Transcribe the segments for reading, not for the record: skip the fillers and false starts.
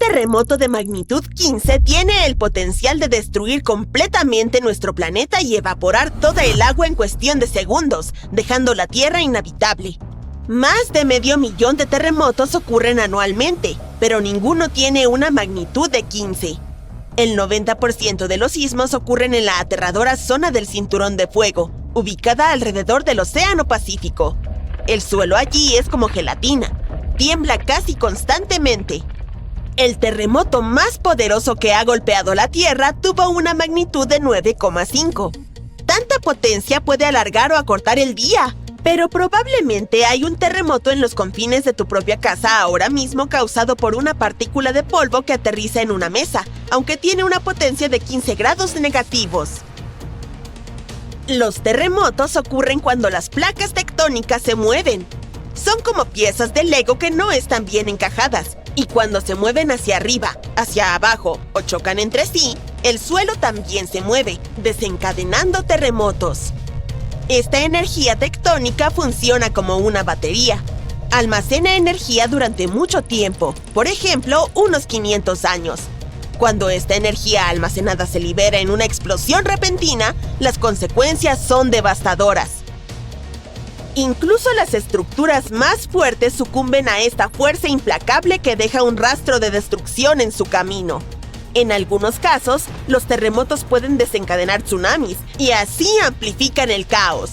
terremoto de magnitud 15 tiene el potencial de destruir completamente nuestro planeta y evaporar toda el agua en cuestión de segundos, dejando la Tierra inhabitable. Más de 500.000 de terremotos ocurren anualmente, pero ninguno tiene una magnitud de 15. El 90% de los sismos ocurren en la aterradora zona del Cinturón de Fuego, ubicada alrededor del Océano Pacífico. El suelo allí es como gelatina, tiembla casi constantemente. El terremoto más poderoso que ha golpeado la Tierra tuvo una magnitud de 9,5. Tanta potencia puede alargar o acortar el día, pero probablemente hay un terremoto en los confines de tu propia casa ahora mismo causado por una partícula de polvo que aterriza en una mesa, aunque tiene una potencia de 15 grados negativos. Los terremotos ocurren cuando las placas tectónicas se mueven. Son como piezas de Lego que no están bien encajadas, y cuando se mueven hacia arriba, hacia abajo o chocan entre sí, el suelo también se mueve, desencadenando terremotos. Esta energía tectónica funciona como una batería. Almacena energía durante mucho tiempo, por ejemplo, unos 500 años. Cuando esta energía almacenada se libera en una explosión repentina, las consecuencias son devastadoras. Incluso las estructuras más fuertes sucumben a esta fuerza implacable que deja un rastro de destrucción en su camino. En algunos casos, los terremotos pueden desencadenar tsunamis y así amplifican el caos.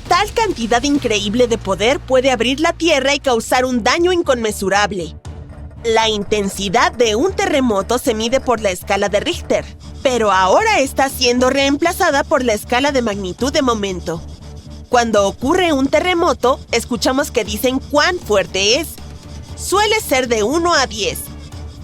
Tal cantidad increíble de poder puede abrir la Tierra y causar un daño inconmensurable. La intensidad de un terremoto se mide por la escala de Richter, pero ahora está siendo reemplazada por la escala de magnitud de momento. Cuando ocurre un terremoto, escuchamos que dicen cuán fuerte es. Suele ser de 1 a 10.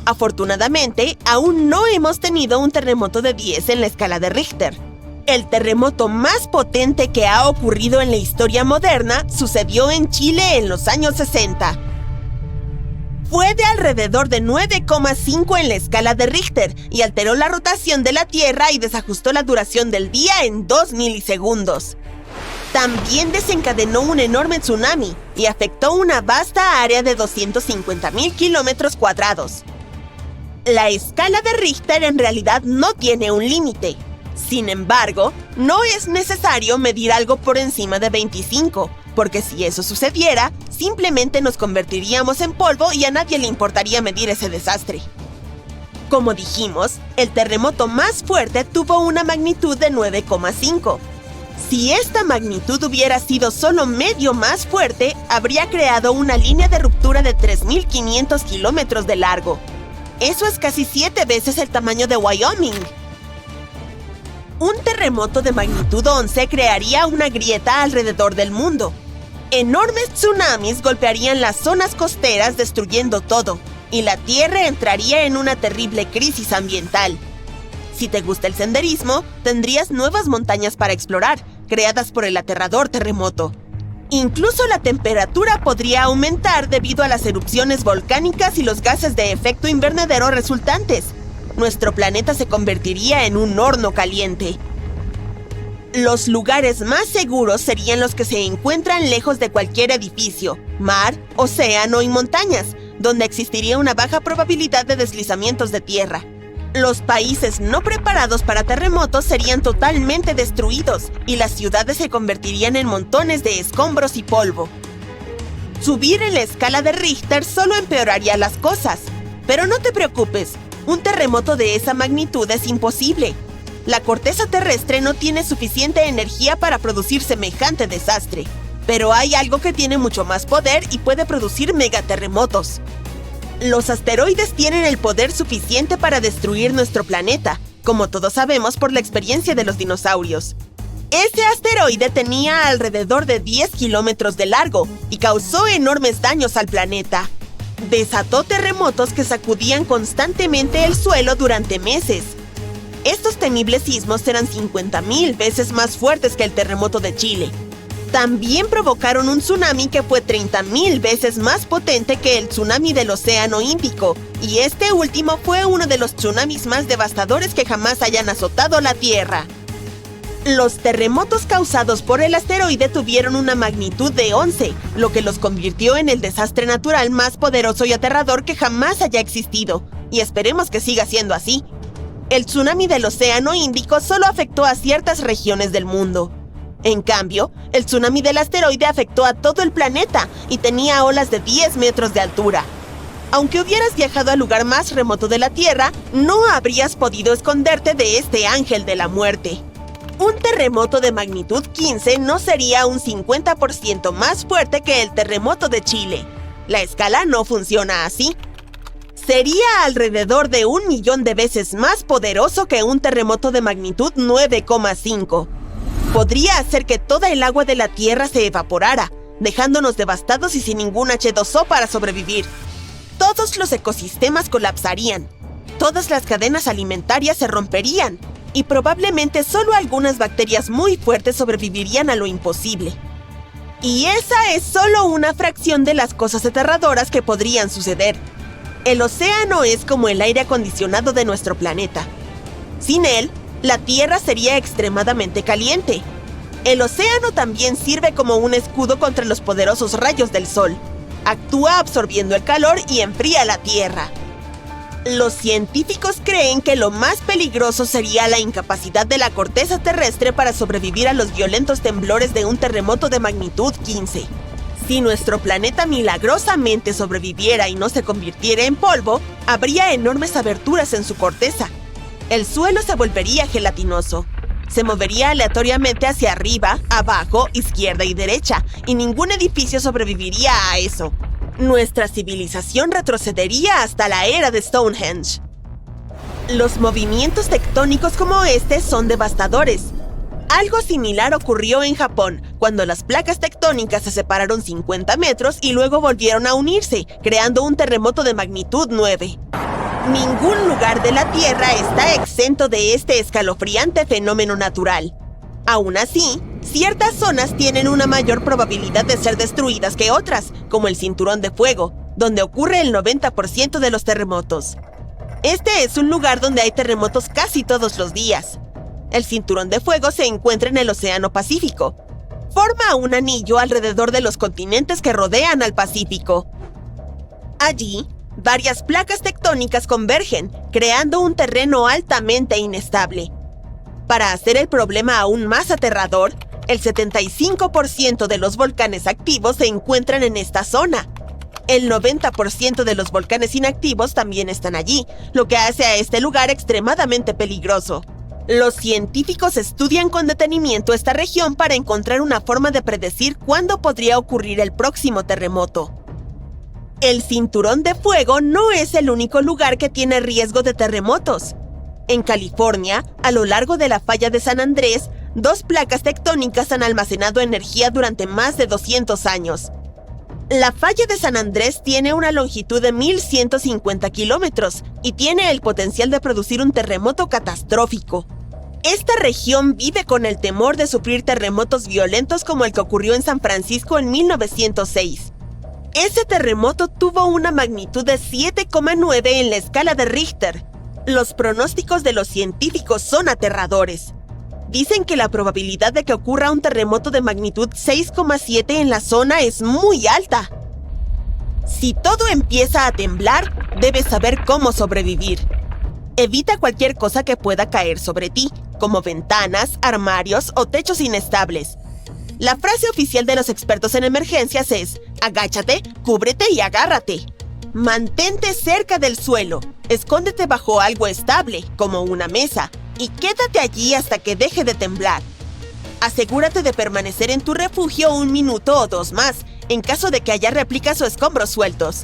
Afortunadamente, aún no hemos tenido un terremoto de 10 en la escala de Richter. El terremoto más potente que ha ocurrido en la historia moderna sucedió en Chile en los años 60. Fue de alrededor de 9,5 en la escala de Richter y alteró la rotación de la Tierra y desajustó la duración del día en 2 milisegundos. También desencadenó un enorme tsunami y afectó una vasta área de 250.000 kilómetros cuadrados. La escala de Richter en realidad no tiene un límite. Sin embargo, no es necesario medir algo por encima de 25, porque si eso sucediera, simplemente nos convertiríamos en polvo y a nadie le importaría medir ese desastre. Como dijimos, el terremoto más fuerte tuvo una magnitud de 9,5. Si esta magnitud hubiera sido solo medio más fuerte, habría creado una línea de ruptura de 3.500 kilómetros de largo. Eso es casi 7 veces el tamaño de Wyoming. Un terremoto de magnitud 11 crearía una grieta alrededor del mundo. Enormes tsunamis golpearían las zonas costeras destruyendo todo, y la Tierra entraría en una terrible crisis ambiental. Si te gusta el senderismo, tendrías nuevas montañas para explorar, creadas por el aterrador terremoto. Incluso la temperatura podría aumentar debido a las erupciones volcánicas y los gases de efecto invernadero resultantes. Nuestro planeta se convertiría en un horno caliente. Los lugares más seguros serían los que se encuentran lejos de cualquier edificio, mar, océano y montañas, donde existiría una baja probabilidad de deslizamientos de tierra. Los países no preparados para terremotos serían totalmente destruidos y las ciudades se convertirían en montones de escombros y polvo. Subir en la escala de Richter solo empeoraría las cosas. Pero no te preocupes, un terremoto de esa magnitud es imposible. La corteza terrestre no tiene suficiente energía para producir semejante desastre. Pero hay algo que tiene mucho más poder y puede producir megaterremotos. Los asteroides tienen el poder suficiente para destruir nuestro planeta, como todos sabemos por la experiencia de los dinosaurios. Ese asteroide tenía alrededor de 10 kilómetros de largo y causó enormes daños al planeta. Desató terremotos que sacudían constantemente el suelo durante meses. Estos temibles sismos eran 50.000 veces más fuertes que el terremoto de Chile. También provocaron un tsunami que fue 30.000 veces más potente que el tsunami del Océano Índico, y este último fue uno de los tsunamis más devastadores que jamás hayan azotado la Tierra. Los terremotos causados por el asteroide tuvieron una magnitud de 11, lo que los convirtió en el desastre natural más poderoso y aterrador que jamás haya existido, y esperemos que siga siendo así. El tsunami del Océano Índico solo afectó a ciertas regiones del mundo. En cambio, el tsunami del asteroide afectó a todo el planeta y tenía olas de 10 metros de altura. Aunque hubieras viajado al lugar más remoto de la Tierra, no habrías podido esconderte de este ángel de la muerte. Un terremoto de magnitud 15 no sería un 50% más fuerte que el terremoto de Chile. La escala no funciona así. Sería alrededor de 1 millón de veces más poderoso que un terremoto de magnitud 9,5. Podría hacer que toda el agua de la Tierra se evaporara, dejándonos devastados y sin ningún H2O para sobrevivir. Todos los ecosistemas colapsarían, todas las cadenas alimentarias se romperían, y probablemente solo algunas bacterias muy fuertes sobrevivirían a lo imposible. Y esa es solo una fracción de las cosas aterradoras que podrían suceder. El océano es como el aire acondicionado de nuestro planeta. Sin él, la Tierra sería extremadamente caliente. El océano también sirve como un escudo contra los poderosos rayos del sol. Actúa absorbiendo el calor y enfría la Tierra. Los científicos creen que lo más peligroso sería la incapacidad de la corteza terrestre para sobrevivir a los violentos temblores de un terremoto de magnitud 15. Si nuestro planeta milagrosamente sobreviviera y no se convirtiera en polvo, habría enormes aberturas en su corteza. El suelo se volvería gelatinoso. Se movería aleatoriamente hacia arriba, abajo, izquierda y derecha, y ningún edificio sobreviviría a eso. Nuestra civilización retrocedería hasta la era de Stonehenge. Los movimientos tectónicos como este son devastadores. Algo similar ocurrió en Japón, cuando las placas tectónicas se separaron 50 metros y luego volvieron a unirse, creando un terremoto de magnitud 9. Ningún lugar de la Tierra está exento de este escalofriante fenómeno natural. Aún así, ciertas zonas tienen una mayor probabilidad de ser destruidas que otras, como el Cinturón de Fuego, donde ocurre el 90% de los terremotos. Este es un lugar donde hay terremotos casi todos los días. El Cinturón de Fuego se encuentra en el Océano Pacífico. Forma un anillo alrededor de los continentes que rodean al Pacífico. Allí, varias placas tectónicas convergen, creando un terreno altamente inestable. Para hacer el problema aún más aterrador, el 75% de los volcanes activos se encuentran en esta zona. El 90% de los volcanes inactivos también están allí, lo que hace a este lugar extremadamente peligroso. Los científicos estudian con detenimiento esta región para encontrar una forma de predecir cuándo podría ocurrir el próximo terremoto. El Cinturón de Fuego no es el único lugar que tiene riesgo de terremotos. En California, a lo largo de la falla de San Andrés, 2 placas tectónicas han almacenado energía durante más de 200 años. La falla de San Andrés tiene una longitud de 1.150 kilómetros y tiene el potencial de producir un terremoto catastrófico. Esta región vive con el temor de sufrir terremotos violentos como el que ocurrió en San Francisco en 1906. Ese terremoto tuvo una magnitud de 7,9 en la escala de Richter. Los pronósticos de los científicos son aterradores. Dicen que la probabilidad de que ocurra un terremoto de magnitud 6,7 en la zona es muy alta. Si todo empieza a temblar, debes saber cómo sobrevivir. Evita cualquier cosa que pueda caer sobre ti, como ventanas, armarios o techos inestables. La frase oficial de los expertos en emergencias es: agáchate, cúbrete y agárrate. Mantente cerca del suelo, escóndete bajo algo estable, como una mesa, y quédate allí hasta que deje de temblar. Asegúrate de permanecer en tu refugio 1 minuto o 2 más, en caso de que haya réplicas o escombros sueltos.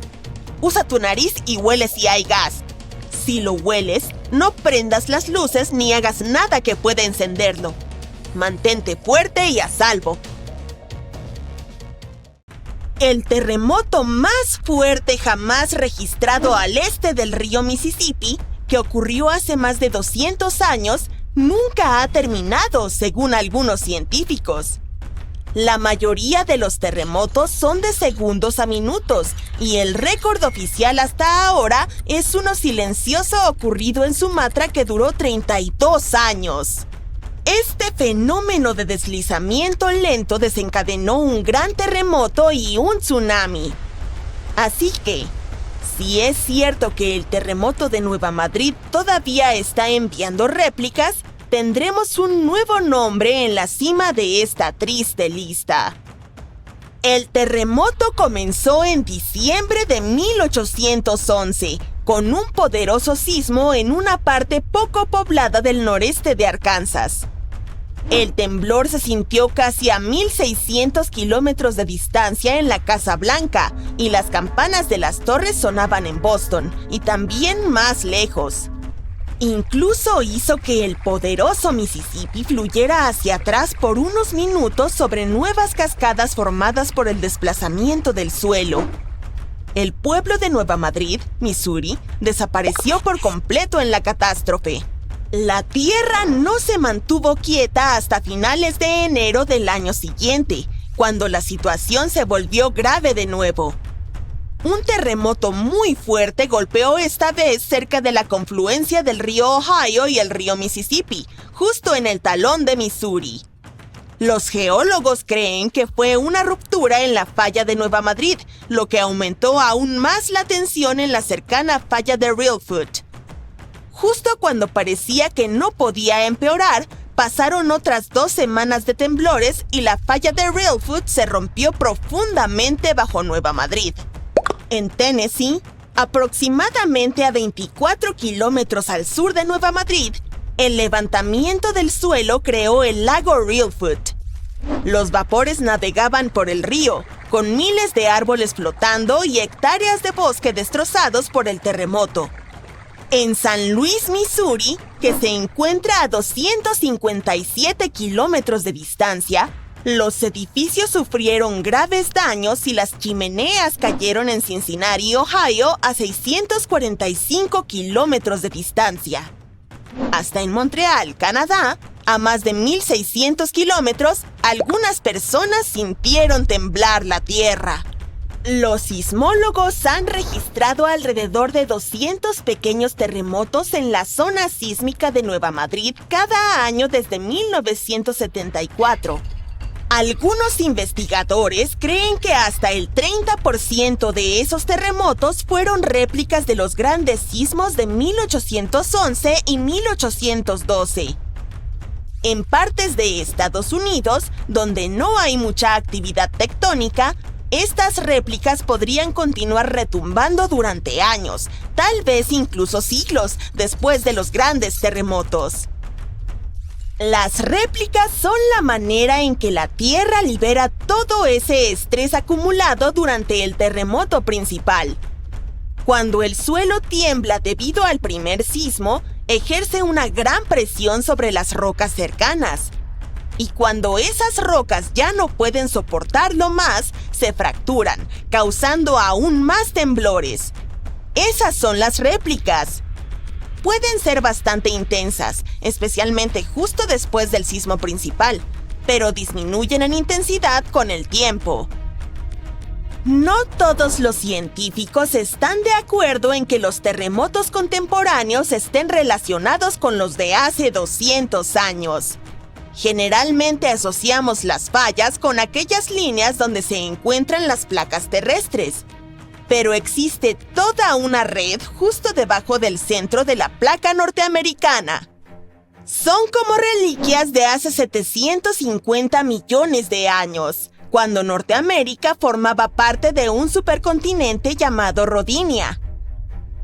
Usa tu nariz y huele si hay gas. Si lo hueles, no prendas las luces ni hagas nada que pueda encenderlo. Mantente fuerte y a salvo. El terremoto más fuerte jamás registrado al este del río Mississippi, que ocurrió hace más de 200 años, nunca ha terminado, según algunos científicos. La mayoría de los terremotos son de segundos a minutos, y el récord oficial hasta ahora es uno silencioso ocurrido en Sumatra que duró 32 años. Este fenómeno de deslizamiento lento desencadenó un gran terremoto y un tsunami. Así que, Si es cierto que el terremoto de Nueva Madrid todavía está enviando réplicas, tendremos un nuevo nombre en la cima de esta triste lista. El terremoto comenzó en diciembre de 1811, con un poderoso sismo en una parte poco poblada del noreste de Arkansas. El temblor se sintió casi a 1,600 kilómetros de distancia en la Casa Blanca, y las campanas de las torres sonaban en Boston, y también más lejos. Incluso hizo que el poderoso Mississippi fluyera hacia atrás por unos minutos sobre nuevas cascadas formadas por el desplazamiento del suelo. El pueblo de Nueva Madrid, Missouri, desapareció por completo en la catástrofe. La tierra no se mantuvo quieta hasta finales de enero del año siguiente, cuando la situación se volvió grave de nuevo. Un terremoto muy fuerte golpeó esta vez cerca de la confluencia del río Ohio y el río Mississippi, justo en el talón de Missouri. Los geólogos creen que fue una ruptura en la falla de Nueva Madrid, lo que aumentó aún más la tensión en la cercana falla de Reelfoot. Justo cuando parecía que no podía empeorar, pasaron otras 2 semanas de temblores y la falla de Reelfoot se rompió profundamente bajo Nueva Madrid. En Tennessee, aproximadamente a 24 kilómetros al sur de Nueva Madrid, el levantamiento del suelo creó el lago Reelfoot. Los vapores navegaban por el río, con miles de árboles flotando y hectáreas de bosque destrozados por el terremoto. En San Luis, Missouri, que se encuentra a 257 kilómetros de distancia, los edificios sufrieron graves daños y las chimeneas cayeron en Cincinnati, Ohio, a 645 kilómetros de distancia. Hasta en Montreal, Canadá, a más de 1,600 kilómetros, algunas personas sintieron temblar la tierra. Los sismólogos han registrado alrededor de 200 pequeños terremotos en la zona sísmica de Nueva Madrid cada año desde 1974. Algunos investigadores creen que hasta el 30% de esos terremotos fueron réplicas de los grandes sismos de 1811 y 1812. En partes de Estados Unidos, donde no hay mucha actividad tectónica, estas réplicas podrían continuar retumbando durante años, tal vez incluso siglos, después de los grandes terremotos. Las réplicas son la manera en que la Tierra libera todo ese estrés acumulado durante el terremoto principal. Cuando el suelo tiembla debido al primer sismo, ejerce una gran presión sobre las rocas cercanas. Y cuando esas rocas ya no pueden soportarlo más, se fracturan, causando aún más temblores. Esas son las réplicas. Pueden ser bastante intensas, especialmente justo después del sismo principal, pero disminuyen en intensidad con el tiempo. No todos los científicos están de acuerdo en que los terremotos contemporáneos estén relacionados con los de hace 200 años. Generalmente asociamos las fallas con aquellas líneas donde se encuentran las placas terrestres. Pero existe toda una red justo debajo del centro de la placa norteamericana. Son como reliquias de hace 750 millones de años, cuando Norteamérica formaba parte de un supercontinente llamado Rodinia.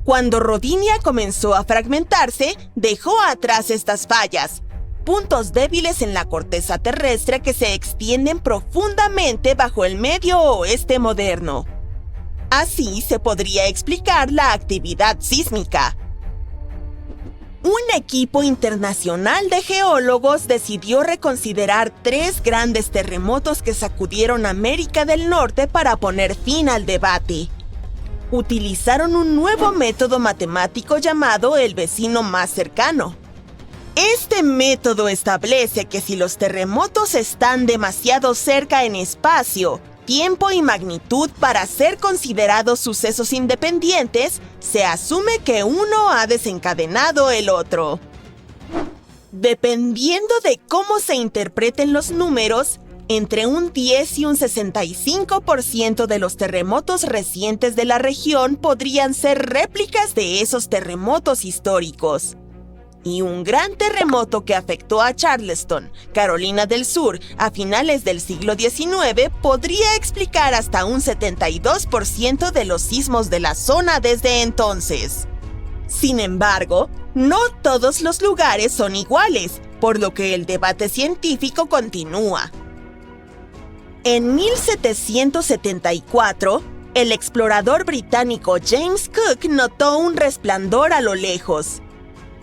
Cuando Rodinia comenzó a fragmentarse, dejó atrás estas fallas, puntos débiles en la corteza terrestre que se extienden profundamente bajo el Medio Oeste moderno. Así se podría explicar la actividad sísmica. Un equipo internacional de geólogos decidió reconsiderar 3 grandes terremotos que sacudieron América del Norte para poner fin al debate. Utilizaron un nuevo método matemático llamado el vecino más cercano. Este método establece que si los terremotos están demasiado cerca en espacio, tiempo y magnitud para ser considerados sucesos independientes, se asume que uno ha desencadenado el otro. Dependiendo de cómo se interpreten los números, Entre un 10 y un 65% de los terremotos recientes de la región podrían ser réplicas de esos terremotos históricos. Y un gran terremoto que afectó a Charleston, Carolina del Sur, a finales del siglo XIX podría explicar hasta un 72% de los sismos de la zona desde entonces. Sin embargo, no todos los lugares son iguales, por lo que el debate científico continúa. En 1774, el explorador británico James Cook notó un resplandor a lo lejos.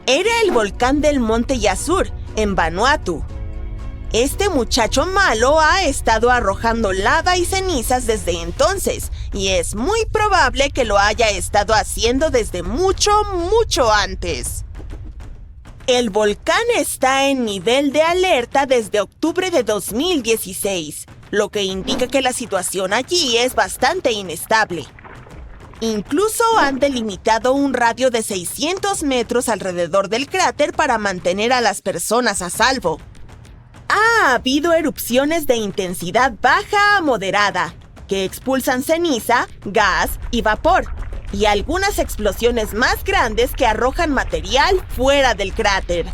Era el volcán del Monte Yasur, en Vanuatu. Este muchacho malo ha estado arrojando lava y cenizas desde entonces, y es muy probable que lo haya estado haciendo desde mucho antes. El volcán está en nivel de alerta desde octubre de 2016, lo que indica que la situación allí es bastante inestable. Incluso han delimitado un radio de 600 metros alrededor del cráter para mantener a las personas a salvo. Ha habido erupciones de intensidad baja a moderada, que expulsan ceniza, gas y vapor, y algunas explosiones más grandes que arrojan material fuera del cráter.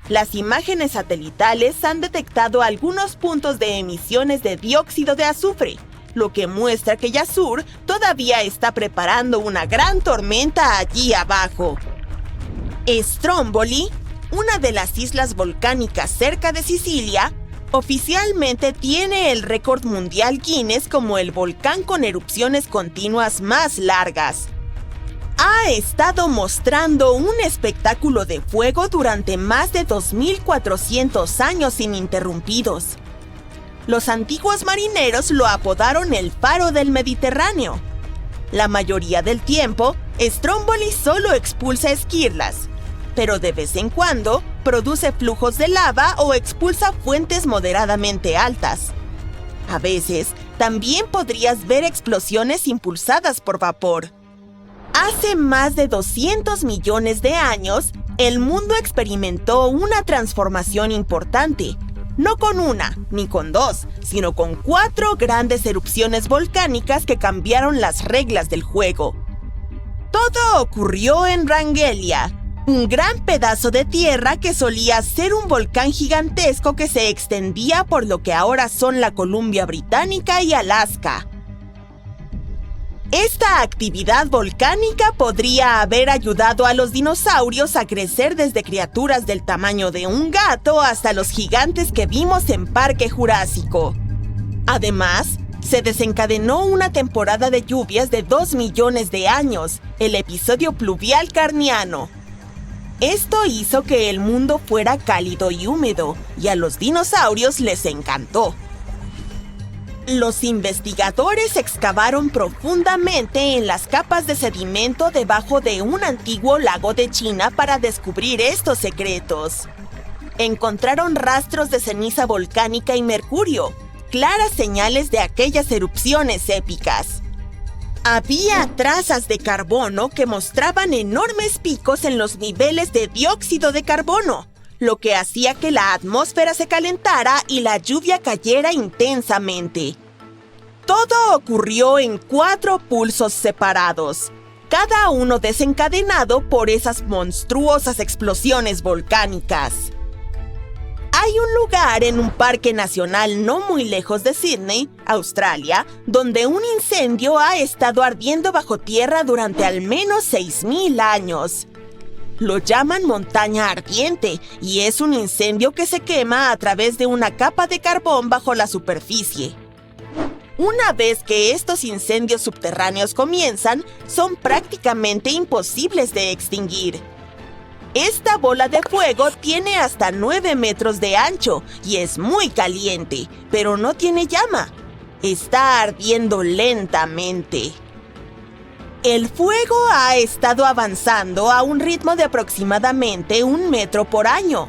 Las imágenes satelitales han detectado algunos puntos de emisiones de dióxido de azufre, lo que muestra que Yasur todavía está preparando una gran tormenta allí abajo. Stromboli, una de las islas volcánicas cerca de Sicilia, oficialmente tiene el récord mundial Guinness como el volcán con erupciones continuas más largas. Ha estado mostrando un espectáculo de fuego durante más de 2.400 años ininterrumpidos. Los antiguos marineros lo apodaron el faro del Mediterráneo. La mayoría del tiempo, Stromboli solo expulsa esquirlas, pero de vez en cuando produce flujos de lava o expulsa fuentes moderadamente altas. A veces, también podrías ver explosiones impulsadas por vapor. Hace más de 200 millones de años, el mundo experimentó una transformación importante, no con una ni con dos, sino con 4 grandes erupciones volcánicas que cambiaron las reglas del juego. Todo ocurrió en Rangelia, un gran pedazo de tierra que solía ser un volcán gigantesco que se extendía por lo que ahora son la Columbia Británica y Alaska. Esta actividad volcánica podría haber ayudado a los dinosaurios a crecer desde criaturas del tamaño de un gato hasta los gigantes que vimos en Parque Jurásico. Además, se desencadenó una temporada de lluvias de 2 millones de años, el episodio pluvial carniano. Esto hizo que el mundo fuera cálido y húmedo, y a los dinosaurios les encantó. Los investigadores excavaron profundamente en las capas de sedimento debajo de un antiguo lago de China para descubrir estos secretos. Encontraron rastros de ceniza volcánica y mercurio, claras señales de aquellas erupciones épicas. Había trazas de carbono que mostraban enormes picos en los niveles de dióxido de carbono, lo que hacía que la atmósfera se calentara y la lluvia cayera intensamente. Todo ocurrió en 4 pulsos separados, cada uno desencadenado por esas monstruosas explosiones volcánicas. Hay un lugar en un parque nacional no muy lejos de Sydney, Australia, donde un incendio ha estado ardiendo bajo tierra durante al menos 6.000 años. Lo llaman montaña ardiente y es un incendio que se quema a través de una capa de carbón bajo la superficie. Una vez que estos incendios subterráneos comienzan, son prácticamente imposibles de extinguir. Esta bola de fuego tiene hasta 9 metros de ancho y es muy caliente, pero no tiene llama. Está ardiendo lentamente. El fuego ha estado avanzando a un ritmo de aproximadamente 1 metro por año.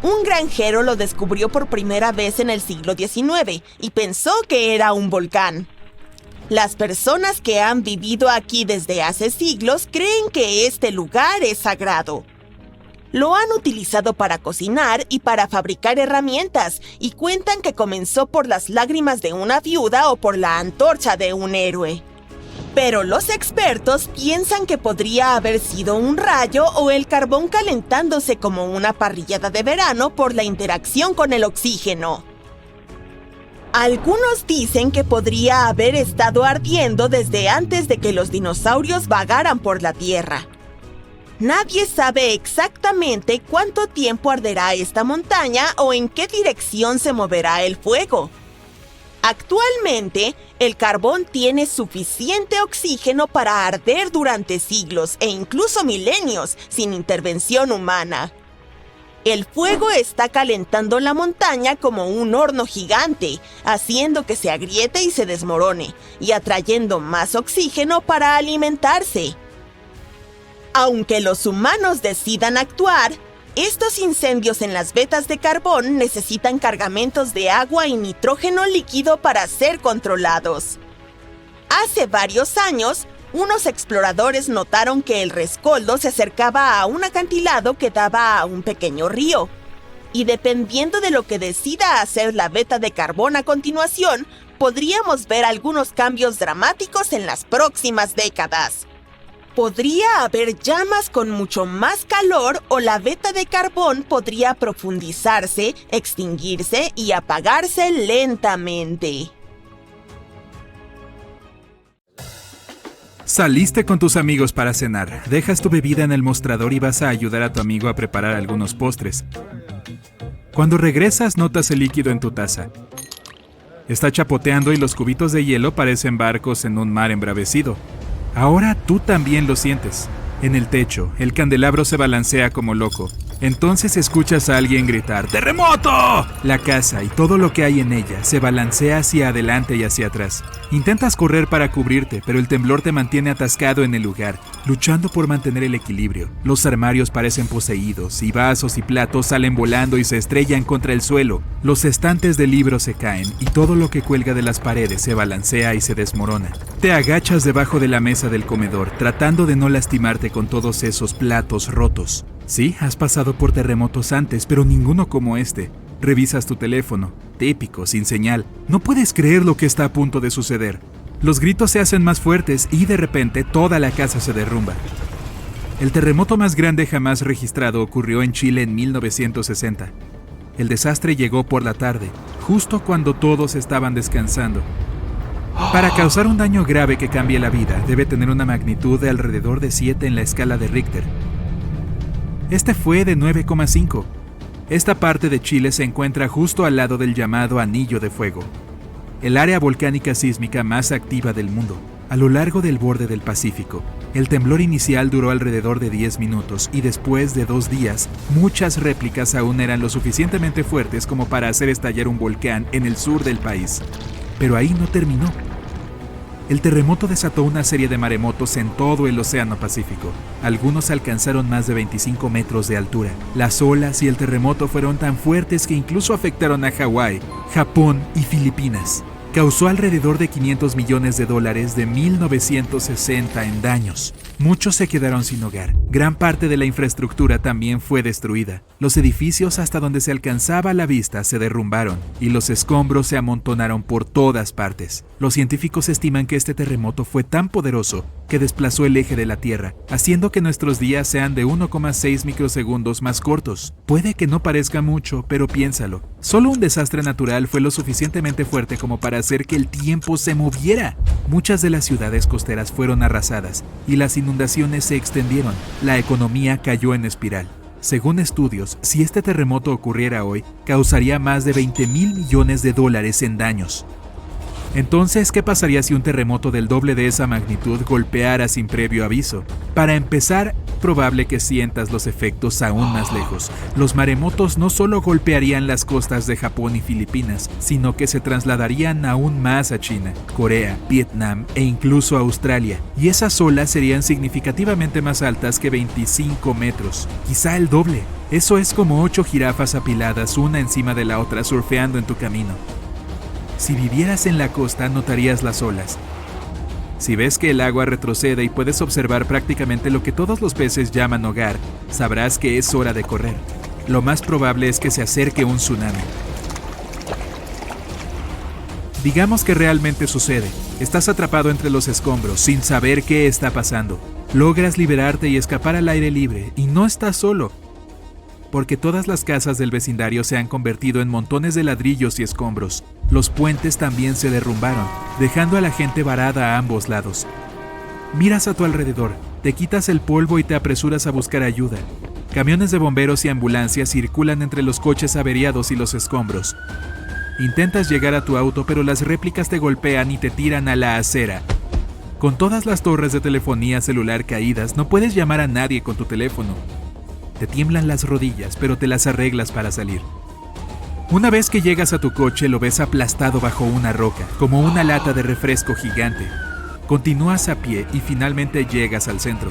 Un granjero lo descubrió por primera vez en el siglo XIX y pensó que era un volcán. Las personas que han vivido aquí desde hace siglos creen que este lugar es sagrado. Lo han utilizado para cocinar y para fabricar herramientas, y cuentan que comenzó por las lágrimas de una viuda o por la antorcha de un héroe. Pero los expertos piensan que podría haber sido un rayo o el carbón calentándose como una parrillada de verano por la interacción con el oxígeno. Algunos dicen que podría haber estado ardiendo desde antes de que los dinosaurios vagaran por la Tierra. Nadie sabe exactamente cuánto tiempo arderá esta montaña o en qué dirección se moverá el fuego. Actualmente, el carbón tiene suficiente oxígeno para arder durante siglos e incluso milenios sin intervención humana. El fuego está calentando la montaña como un horno gigante, haciendo que se agriete y se desmorone, y atrayendo más oxígeno para alimentarse. Aunque los humanos decidan actuar, estos incendios en las vetas de carbón necesitan cargamentos de agua y nitrógeno líquido para ser controlados. Hace varios años, unos exploradores notaron que el rescoldo se acercaba a un acantilado que daba a un pequeño río. Y dependiendo de lo que decida hacer la veta de carbón a continuación, podríamos ver algunos cambios dramáticos en las próximas décadas. Podría haber llamas con mucho más calor o la veta de carbón podría profundizarse, extinguirse y apagarse lentamente. Saliste con tus amigos para cenar. Dejas tu bebida en el mostrador y vas a ayudar a tu amigo a preparar algunos postres. Cuando regresas, notas el líquido en tu taza. Está chapoteando y los cubitos de hielo parecen barcos en un mar embravecido. Ahora tú también lo sientes. En el techo, el candelabro se balancea como loco. Entonces escuchas a alguien gritar ¡terremoto! La casa y todo lo que hay en ella se balancea hacia adelante y hacia atrás. Intentas correr para cubrirte, pero el temblor te mantiene atascado en el lugar, luchando por mantener el equilibrio. Los armarios parecen poseídos, y vasos y platos salen volando y se estrellan contra el suelo. Los estantes de libros se caen, y todo lo que cuelga de las paredes se balancea y se desmorona. Te agachas debajo de la mesa del comedor, tratando de no lastimarte con todos esos platos rotos. Sí, has pasado por terremotos antes, pero ninguno como este. Revisas tu teléfono, típico, sin señal. No puedes creer lo que está a punto de suceder. Los gritos se hacen más fuertes y de repente toda la casa se derrumba. El terremoto más grande jamás registrado ocurrió en Chile en 1960. El desastre llegó por la tarde, justo cuando todos estaban descansando. Para causar un daño grave que cambie la vida, debe tener una magnitud de alrededor de 7 en la escala de Richter. Este fue de 9,5. Esta parte de Chile se encuentra justo al lado del llamado Anillo de Fuego, el área volcánica sísmica más activa del mundo, a lo largo del borde del Pacífico. El temblor inicial duró alrededor de 10 minutos y después de 2 días, muchas réplicas aún eran lo suficientemente fuertes como para hacer estallar un volcán en el sur del país. Pero ahí no terminó. El terremoto desató una serie de maremotos en todo el Océano Pacífico. Algunos alcanzaron más de 25 metros de altura. Las olas y el terremoto fueron tan fuertes que incluso afectaron a Hawái, Japón y Filipinas. Causó alrededor de $500 millones de 1960 en daños. Muchos se quedaron sin hogar. Gran parte de la infraestructura también fue destruida. Los edificios hasta donde se alcanzaba la vista se derrumbaron y los escombros se amontonaron por todas partes. Los científicos estiman que este terremoto fue tan poderoso que desplazó el eje de la Tierra, haciendo que nuestros días sean de 1,6 microsegundos más cortos. Puede que no parezca mucho, pero piénsalo. Solo un desastre natural fue lo suficientemente fuerte como para hacer que el tiempo se moviera. Muchas de las ciudades costeras fueron arrasadas y las inundaciones se extendieron. La economía cayó en espiral. Según estudios, si este terremoto ocurriera hoy, causaría más de $20 mil millones en daños. Entonces, ¿qué pasaría si un terremoto del doble de esa magnitud golpeara sin previo aviso? Para empezar, probable que sientas los efectos aún más lejos. Los maremotos no solo golpearían las costas de Japón y Filipinas, sino que se trasladarían aún más a China, Corea, Vietnam e incluso a Australia. Y esas olas serían significativamente más altas que 25 metros, quizá el doble. Eso es como 8 jirafas apiladas una encima de la otra surfeando en tu camino. Si vivieras en la costa, notarías las olas. Si ves que el agua retrocede y puedes observar prácticamente lo que todos los peces llaman hogar, sabrás que es hora de correr. Lo más probable es que se acerque un tsunami. Digamos que realmente sucede. Estás atrapado entre los escombros, sin saber qué está pasando. Logras liberarte y escapar al aire libre, y no estás solo. Porque todas las casas del vecindario se han convertido en montones de ladrillos y escombros. Los puentes también se derrumbaron, dejando a la gente varada a ambos lados. Miras a tu alrededor, te quitas el polvo y te apresuras a buscar ayuda. Camiones de bomberos y ambulancias circulan entre los coches averiados y los escombros. Intentas llegar a tu auto, pero las réplicas te golpean y te tiran a la acera. Con todas las torres de telefonía celular caídas, no puedes llamar a nadie con tu teléfono. Te tiemblan las rodillas, pero te las arreglas para salir. Una vez que llegas a tu coche, lo ves aplastado bajo una roca, como una lata de refresco gigante. Continúas a pie y finalmente llegas al centro.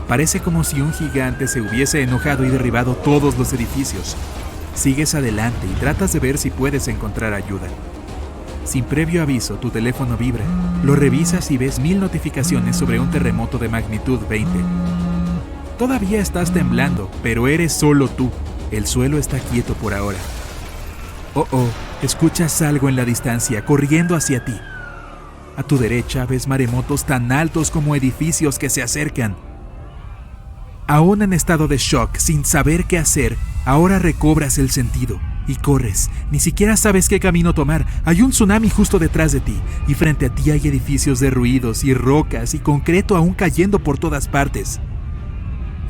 Parece como si un gigante se hubiese enojado y derribado todos los edificios. Sigues adelante y tratas de ver si puedes encontrar ayuda. Sin previo aviso, tu teléfono vibra. Lo revisas y ves 1000 notificaciones sobre un terremoto de magnitud 20. Todavía estás temblando, pero eres solo tú. El suelo está quieto por ahora. Escuchas algo en la distancia, corriendo hacia ti. A tu derecha ves maremotos tan altos como edificios que se acercan. Aún en estado de shock, sin saber qué hacer, ahora recobras el sentido y corres. Ni siquiera sabes qué camino tomar. Hay un tsunami justo detrás de ti y frente a ti hay edificios derruidos y rocas y concreto aún cayendo por todas partes.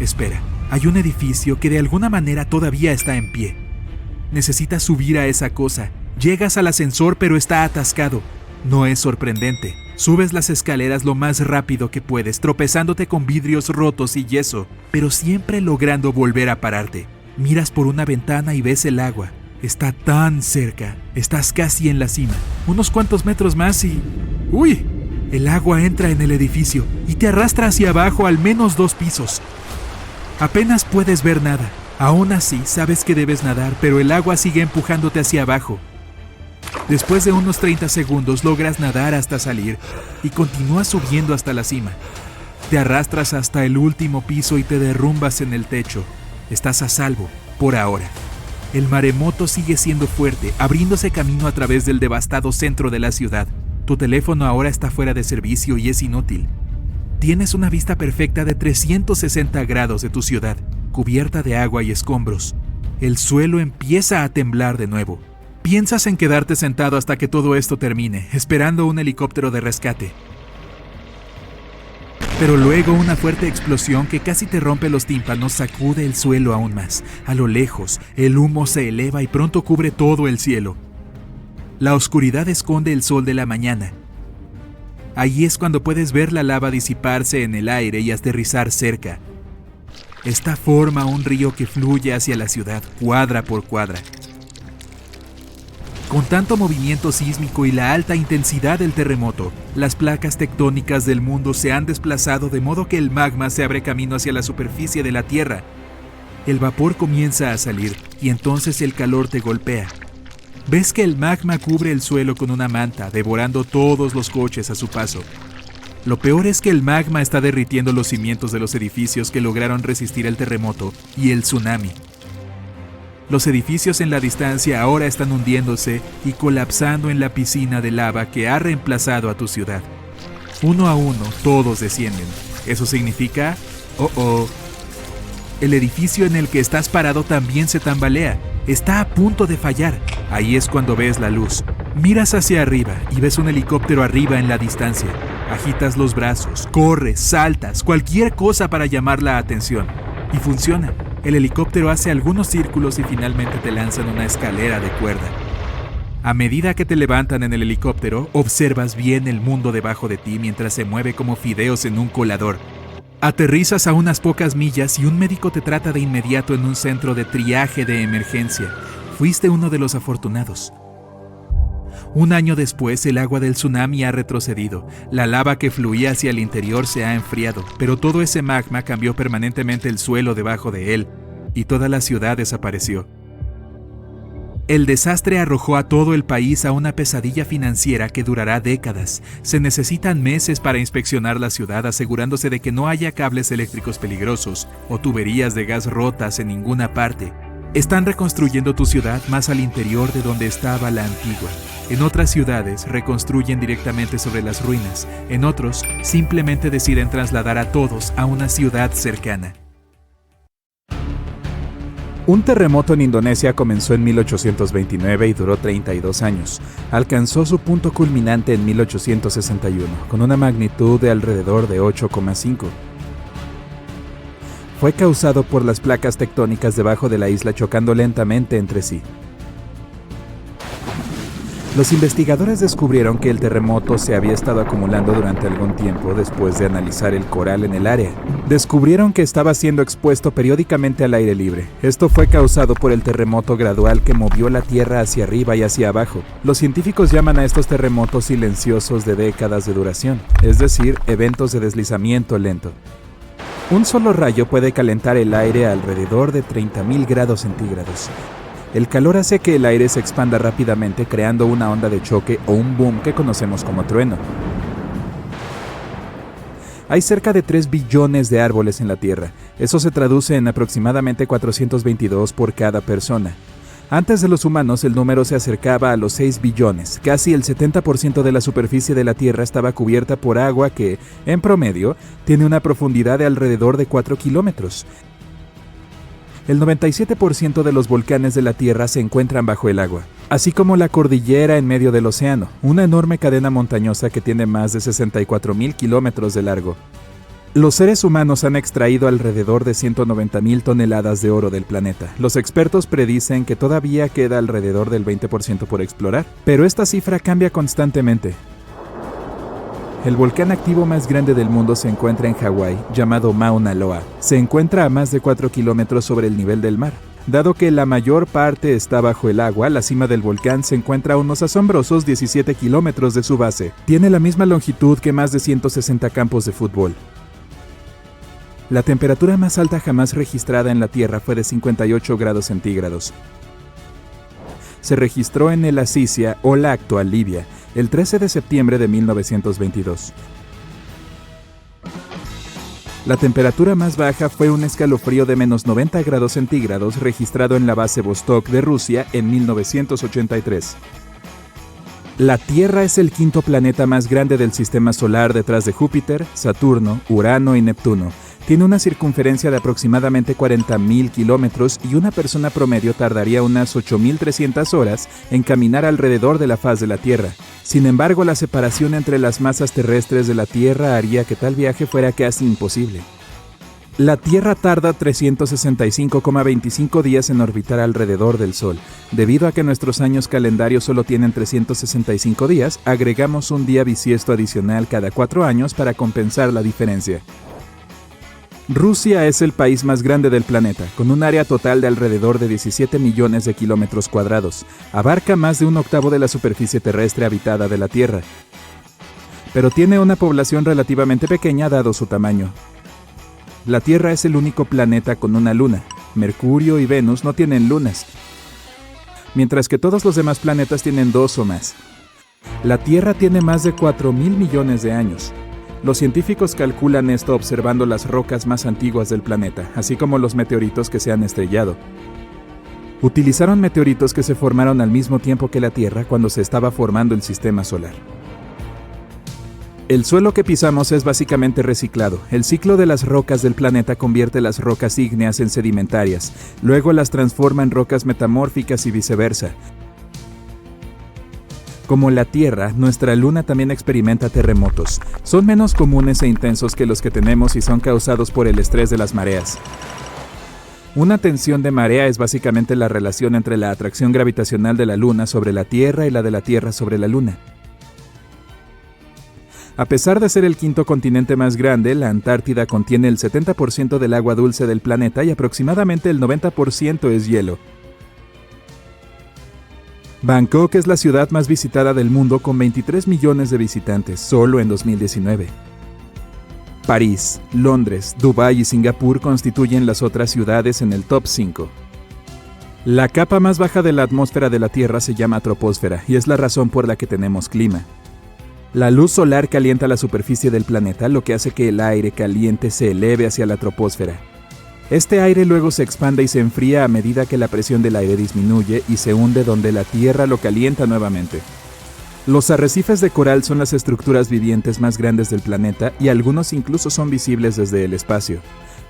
Espera, hay un edificio que de alguna manera todavía está en pie. Necesitas subir a esa cosa. Llegas al ascensor, pero está atascado. No es sorprendente. Subes las escaleras lo más rápido que puedes, tropezándote con vidrios rotos y yeso, pero siempre logrando volver a pararte. Miras por una ventana y ves el agua. Está tan cerca. Estás casi en la cima. Unos cuantos metros más y... ¡Uy! El agua entra en el edificio y te arrastra hacia abajo al menos 2 pisos. Apenas puedes ver nada. Aún así, sabes que debes nadar, pero el agua sigue empujándote hacia abajo. Después de unos 30 segundos logras nadar hasta salir y continúas subiendo hasta la cima. Te arrastras hasta el último piso y te derrumbas en el techo. Estás a salvo, por ahora. El maremoto sigue siendo fuerte, abriéndose camino a través del devastado centro de la ciudad. Tu teléfono ahora está fuera de servicio y es inútil. Tienes una vista perfecta de 360 grados de tu ciudad, cubierta de agua y escombros. El suelo empieza a temblar de nuevo. Piensas en quedarte sentado hasta que todo esto termine, esperando un helicóptero de rescate. Pero luego una fuerte explosión que casi te rompe los tímpanos sacude el suelo aún más. A lo lejos, el humo se eleva y pronto cubre todo el cielo. La oscuridad esconde el sol de la mañana. Ahí es cuando puedes ver la lava disiparse en el aire y aterrizar cerca. Esta forma un río que fluye hacia la ciudad, cuadra por cuadra. Con tanto movimiento sísmico y la alta intensidad del terremoto, las placas tectónicas del mundo se han desplazado de modo que el magma se abre camino hacia la superficie de la Tierra. El vapor comienza a salir y entonces el calor te golpea. Ves que el magma cubre el suelo con una manta, devorando todos los coches a su paso. Lo peor es que el magma está derritiendo los cimientos de los edificios que lograron resistir el terremoto y el tsunami. Los edificios en la distancia ahora están hundiéndose y colapsando en la piscina de lava que ha reemplazado a tu ciudad. Uno a uno, todos descienden. Eso significa... El edificio en el que estás parado también se tambalea. Está a punto de fallar. Ahí es cuando ves la luz. Miras hacia arriba y ves un helicóptero arriba en la distancia. Agitas los brazos, corres, saltas, cualquier cosa para llamar la atención. Y funciona. El helicóptero hace algunos círculos y finalmente te lanzan una escalera de cuerda. A medida que te levantan en el helicóptero, observas bien el mundo debajo de ti mientras se mueve como fideos en un colador. Aterrizas a unas pocas millas y un médico te trata de inmediato en un centro de triaje de emergencia. Fuiste uno de los afortunados. Un año después, el agua del tsunami ha retrocedido. La lava que fluía hacia el interior se ha enfriado, pero todo ese magma cambió permanentemente el suelo debajo de él, y toda la ciudad desapareció. El desastre arrojó a todo el país a una pesadilla financiera que durará décadas. Se necesitan meses para inspeccionar la ciudad, asegurándose de que no haya cables eléctricos peligrosos o tuberías de gas rotas en ninguna parte. Están reconstruyendo tu ciudad más al interior de donde estaba la antigua. En otras ciudades reconstruyen directamente sobre las ruinas. En otros, simplemente deciden trasladar a todos a una ciudad cercana. Un terremoto en Indonesia comenzó en 1829 y duró 32 años. Alcanzó su punto culminante en 1861, con una magnitud de alrededor de 8,5. Fue causado por las placas tectónicas debajo de la isla chocando lentamente entre sí. Los investigadores descubrieron que el terremoto se había estado acumulando durante algún tiempo después de analizar el coral en el área. Descubrieron que estaba siendo expuesto periódicamente al aire libre. Esto fue causado por el terremoto gradual que movió la Tierra hacia arriba y hacia abajo. Los científicos llaman a estos terremotos silenciosos de décadas de duración, es decir, eventos de deslizamiento lento. Un solo rayo puede calentar el aire a alrededor de 30.000 grados centígrados. El calor hace que el aire se expanda rápidamente, creando una onda de choque o un boom que conocemos como trueno. Hay cerca de 3 billones de árboles en la Tierra. Eso se traduce en aproximadamente 422 por cada persona. Antes de los humanos, el número se acercaba a los 6 billones. Casi el 70% de la superficie de la Tierra estaba cubierta por agua que, en promedio, tiene una profundidad de alrededor de 4 kilómetros. El 97% de los volcanes de la Tierra se encuentran bajo el agua, así como la cordillera en medio del océano, una enorme cadena montañosa que tiene más de 64.000 kilómetros de largo. Los seres humanos han extraído alrededor de 190.000 toneladas de oro del planeta. Los expertos predicen que todavía queda alrededor del 20% por explorar, pero esta cifra cambia constantemente. El volcán activo más grande del mundo se encuentra en Hawái, llamado Mauna Loa. Se encuentra a más de 4 kilómetros sobre el nivel del mar. Dado que la mayor parte está bajo el agua, la cima del volcán se encuentra a unos asombrosos 17 kilómetros de su base. Tiene la misma longitud que más de 160 campos de fútbol. La temperatura más alta jamás registrada en la Tierra fue de 58 grados centígrados. Se registró en el Azizia o la actual Libia, el 13 de septiembre de 1922. La temperatura más baja fue un escalofrío de menos 90 grados centígrados registrado en la base Vostok de Rusia en 1983. La Tierra es el quinto planeta más grande del sistema solar detrás de Júpiter, Saturno, Urano y Neptuno. Tiene una circunferencia de aproximadamente 40.000 kilómetros y una persona promedio tardaría unas 8.300 horas en caminar alrededor de la faz de la Tierra. Sin embargo, la separación entre las masas terrestres de la Tierra haría que tal viaje fuera casi imposible. La Tierra tarda 365,25 días en orbitar alrededor del Sol. Debido a que nuestros años calendarios solo tienen 365 días, agregamos un día bisiesto adicional cada 4 años para compensar la diferencia. Rusia es el país más grande del planeta, con un área total de alrededor de 17 millones de kilómetros cuadrados. Abarca más de un octavo de la superficie terrestre habitada de la Tierra. Pero tiene una población relativamente pequeña dado su tamaño. La Tierra es el único planeta con una luna. Mercurio y Venus no tienen lunas, mientras que todos los demás planetas tienen 2 o más. La Tierra tiene más de 4.000 millones de años. Los científicos calculan esto observando las rocas más antiguas del planeta, así como los meteoritos que se han estrellado. Utilizaron meteoritos que se formaron al mismo tiempo que la Tierra cuando se estaba formando el sistema solar. El suelo que pisamos es básicamente reciclado. El ciclo de las rocas del planeta convierte las rocas ígneas en sedimentarias, luego las transforma en rocas metamórficas y viceversa. Como la Tierra, nuestra Luna también experimenta terremotos. Son menos comunes e intensos que los que tenemos y son causados por el estrés de las mareas. Una tensión de marea es básicamente la relación entre la atracción gravitacional de la Luna sobre la Tierra y la de la Tierra sobre la Luna. A pesar de ser el quinto continente más grande, la Antártida contiene el 70% del agua dulce del planeta y aproximadamente el 90% es hielo. Bangkok es la ciudad más visitada del mundo con 23 millones de visitantes, solo en 2019. París, Londres, Dubái y Singapur constituyen las otras ciudades en el top 5. La capa más baja de la atmósfera de la Tierra se llama troposfera y es la razón por la que tenemos clima. La luz solar calienta la superficie del planeta, lo que hace que el aire caliente se eleve hacia la troposfera. Este aire luego se expande y se enfría a medida que la presión del aire disminuye y se hunde donde la Tierra lo calienta nuevamente. Los arrecifes de coral son las estructuras vivientes más grandes del planeta y algunos incluso son visibles desde el espacio.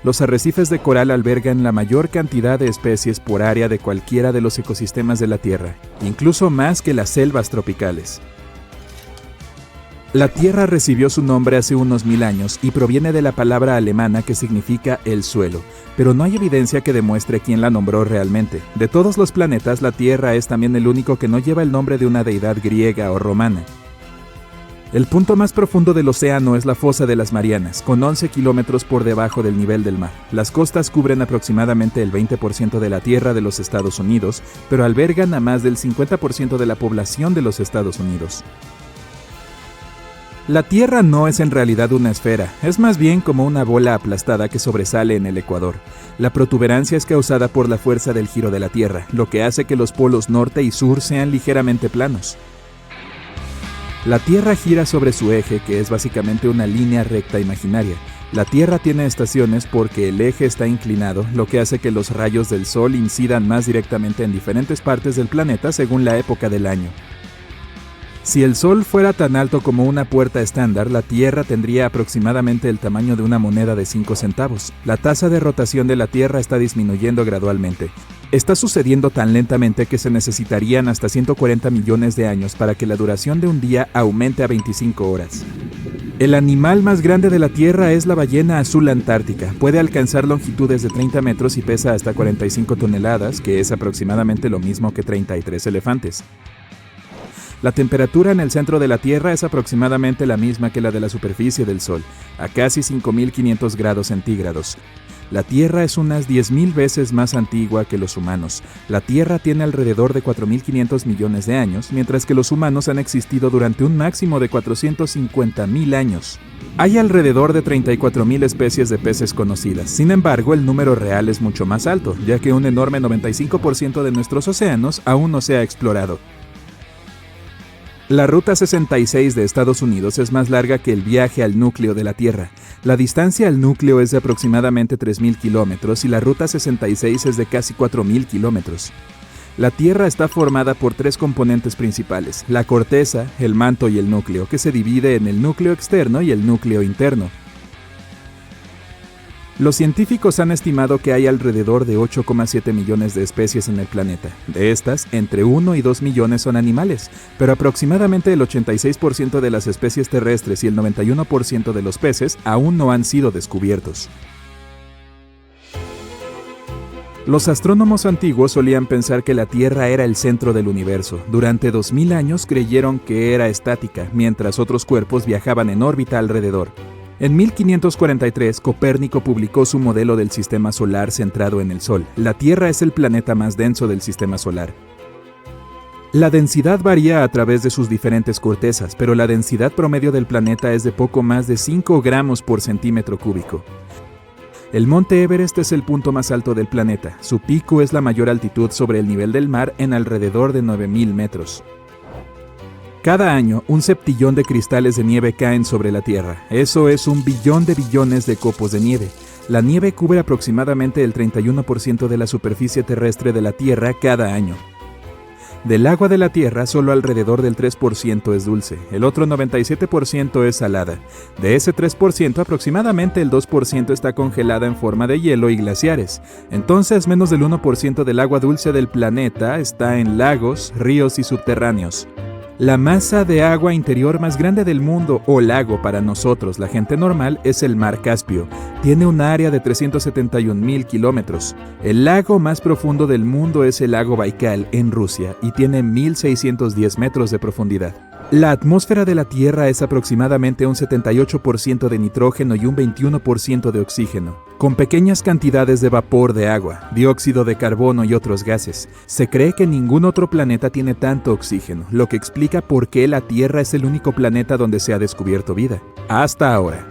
Los arrecifes de coral albergan la mayor cantidad de especies por área de cualquiera de los ecosistemas de la Tierra, incluso más que las selvas tropicales. La Tierra recibió su nombre hace unos 1000 años y proviene de la palabra alemana que significa el suelo, pero no hay evidencia que demuestre quién la nombró realmente. De todos los planetas, la Tierra es también el único que no lleva el nombre de una deidad griega o romana. El punto más profundo del océano es la Fosa de las Marianas, con 11 kilómetros por debajo del nivel del mar. Las costas cubren aproximadamente el 20% de la tierra de los Estados Unidos, pero albergan a más del 50% de la población de los Estados Unidos. La Tierra no es en realidad una esfera, es más bien como una bola aplastada que sobresale en el ecuador. La protuberancia es causada por la fuerza del giro de la Tierra, lo que hace que los polos norte y sur sean ligeramente planos. La Tierra gira sobre su eje, que es básicamente una línea recta imaginaria. La Tierra tiene estaciones porque el eje está inclinado, lo que hace que los rayos del Sol incidan más directamente en diferentes partes del planeta según la época del año. Si el Sol fuera tan alto como una puerta estándar, la Tierra tendría aproximadamente el tamaño de una moneda de 5 centavos. La tasa de rotación de la Tierra está disminuyendo gradualmente. Está sucediendo tan lentamente que se necesitarían hasta 140 millones de años para que la duración de un día aumente a 25 horas. El animal más grande de la Tierra es la ballena azul antártica. Puede alcanzar longitudes de 30 metros y pesa hasta 45 toneladas, que es aproximadamente lo mismo que 33 elefantes. La temperatura en el centro de la Tierra es aproximadamente la misma que la de la superficie del Sol, a casi 5.500 grados centígrados. La Tierra es unas 10.000 veces más antigua que los humanos. La Tierra tiene alrededor de 4.500 millones de años, mientras que los humanos han existido durante un máximo de 450.000 años. Hay alrededor de 34.000 especies de peces conocidas. Sin embargo, el número real es mucho más alto, ya que un enorme 95% de nuestros océanos aún no se ha explorado. La Ruta 66 de Estados Unidos es más larga que el viaje al núcleo de la Tierra. La distancia al núcleo es de aproximadamente 3.000 kilómetros y la Ruta 66 es de casi 4.000 kilómetros. La Tierra está formada por 3 componentes principales: la corteza, el manto y el núcleo, que se divide en el núcleo externo y el núcleo interno. Los científicos han estimado que hay alrededor de 8,7 millones de especies en el planeta. De estas, entre 1 y 2 millones son animales, pero aproximadamente el 86% de las especies terrestres y el 91% de los peces aún no han sido descubiertos. Los astrónomos antiguos solían pensar que la Tierra era el centro del universo. Durante 2000 años creyeron que era estática, mientras otros cuerpos viajaban en órbita alrededor. En 1543, Copérnico publicó su modelo del sistema solar centrado en el Sol. La Tierra es el planeta más denso del sistema solar. La densidad varía a través de sus diferentes cortezas, pero la densidad promedio del planeta es de poco más de 5 gramos por centímetro cúbico. El monte Everest es el punto más alto del planeta. Su pico es la mayor altitud sobre el nivel del mar en alrededor de 9.000 metros. Cada año, 1 septillón de cristales de nieve caen sobre la Tierra. Eso es 1 billón de billones de copos de nieve. La nieve cubre aproximadamente el 31% de la superficie terrestre de la Tierra cada año. Del agua de la Tierra, solo alrededor del 3% es dulce. El otro 97% es salada. De ese 3%, aproximadamente el 2% está congelada en forma de hielo y glaciares. Entonces, menos del 1% del agua dulce del planeta está en lagos, ríos y subterráneos. La masa de agua interior más grande del mundo, o lago para nosotros, la gente normal, es el Mar Caspio. Tiene un área de 371.000 kilómetros. El lago más profundo del mundo es el lago Baikal, en Rusia, y tiene 1.610 metros de profundidad. La atmósfera de la Tierra es aproximadamente un 78% de nitrógeno y un 21% de oxígeno, con pequeñas cantidades de vapor de agua, dióxido de carbono y otros gases. Se cree que ningún otro planeta tiene tanto oxígeno, lo que explica por qué la Tierra es el único planeta donde se ha descubierto vida, hasta ahora.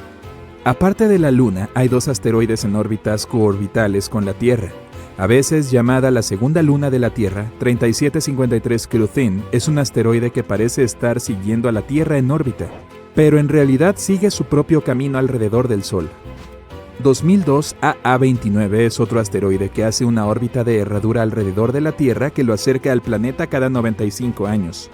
Aparte de la Luna, hay 2 asteroides en órbitas coorbitales con la Tierra. A veces llamada la segunda luna de la Tierra, 3753 Cruthin es un asteroide que parece estar siguiendo a la Tierra en órbita, pero en realidad sigue su propio camino alrededor del Sol. 2002 AA29 es otro asteroide que hace una órbita de herradura alrededor de la Tierra que lo acerca al planeta cada 95 años.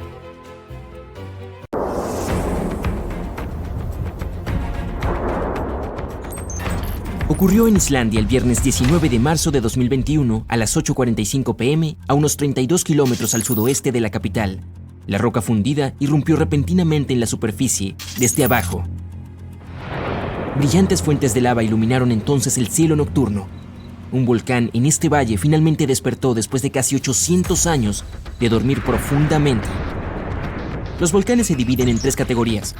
Ocurrió en Islandia el viernes 19 de marzo de 2021 a las 8:45 p.m. a unos 32 kilómetros al sudoeste de la capital. La roca fundida irrumpió repentinamente en la superficie desde abajo. Brillantes fuentes de lava iluminaron entonces el cielo nocturno. Un volcán en este valle finalmente despertó después de casi 800 años de dormir profundamente. Los volcanes se dividen en 3 categorías: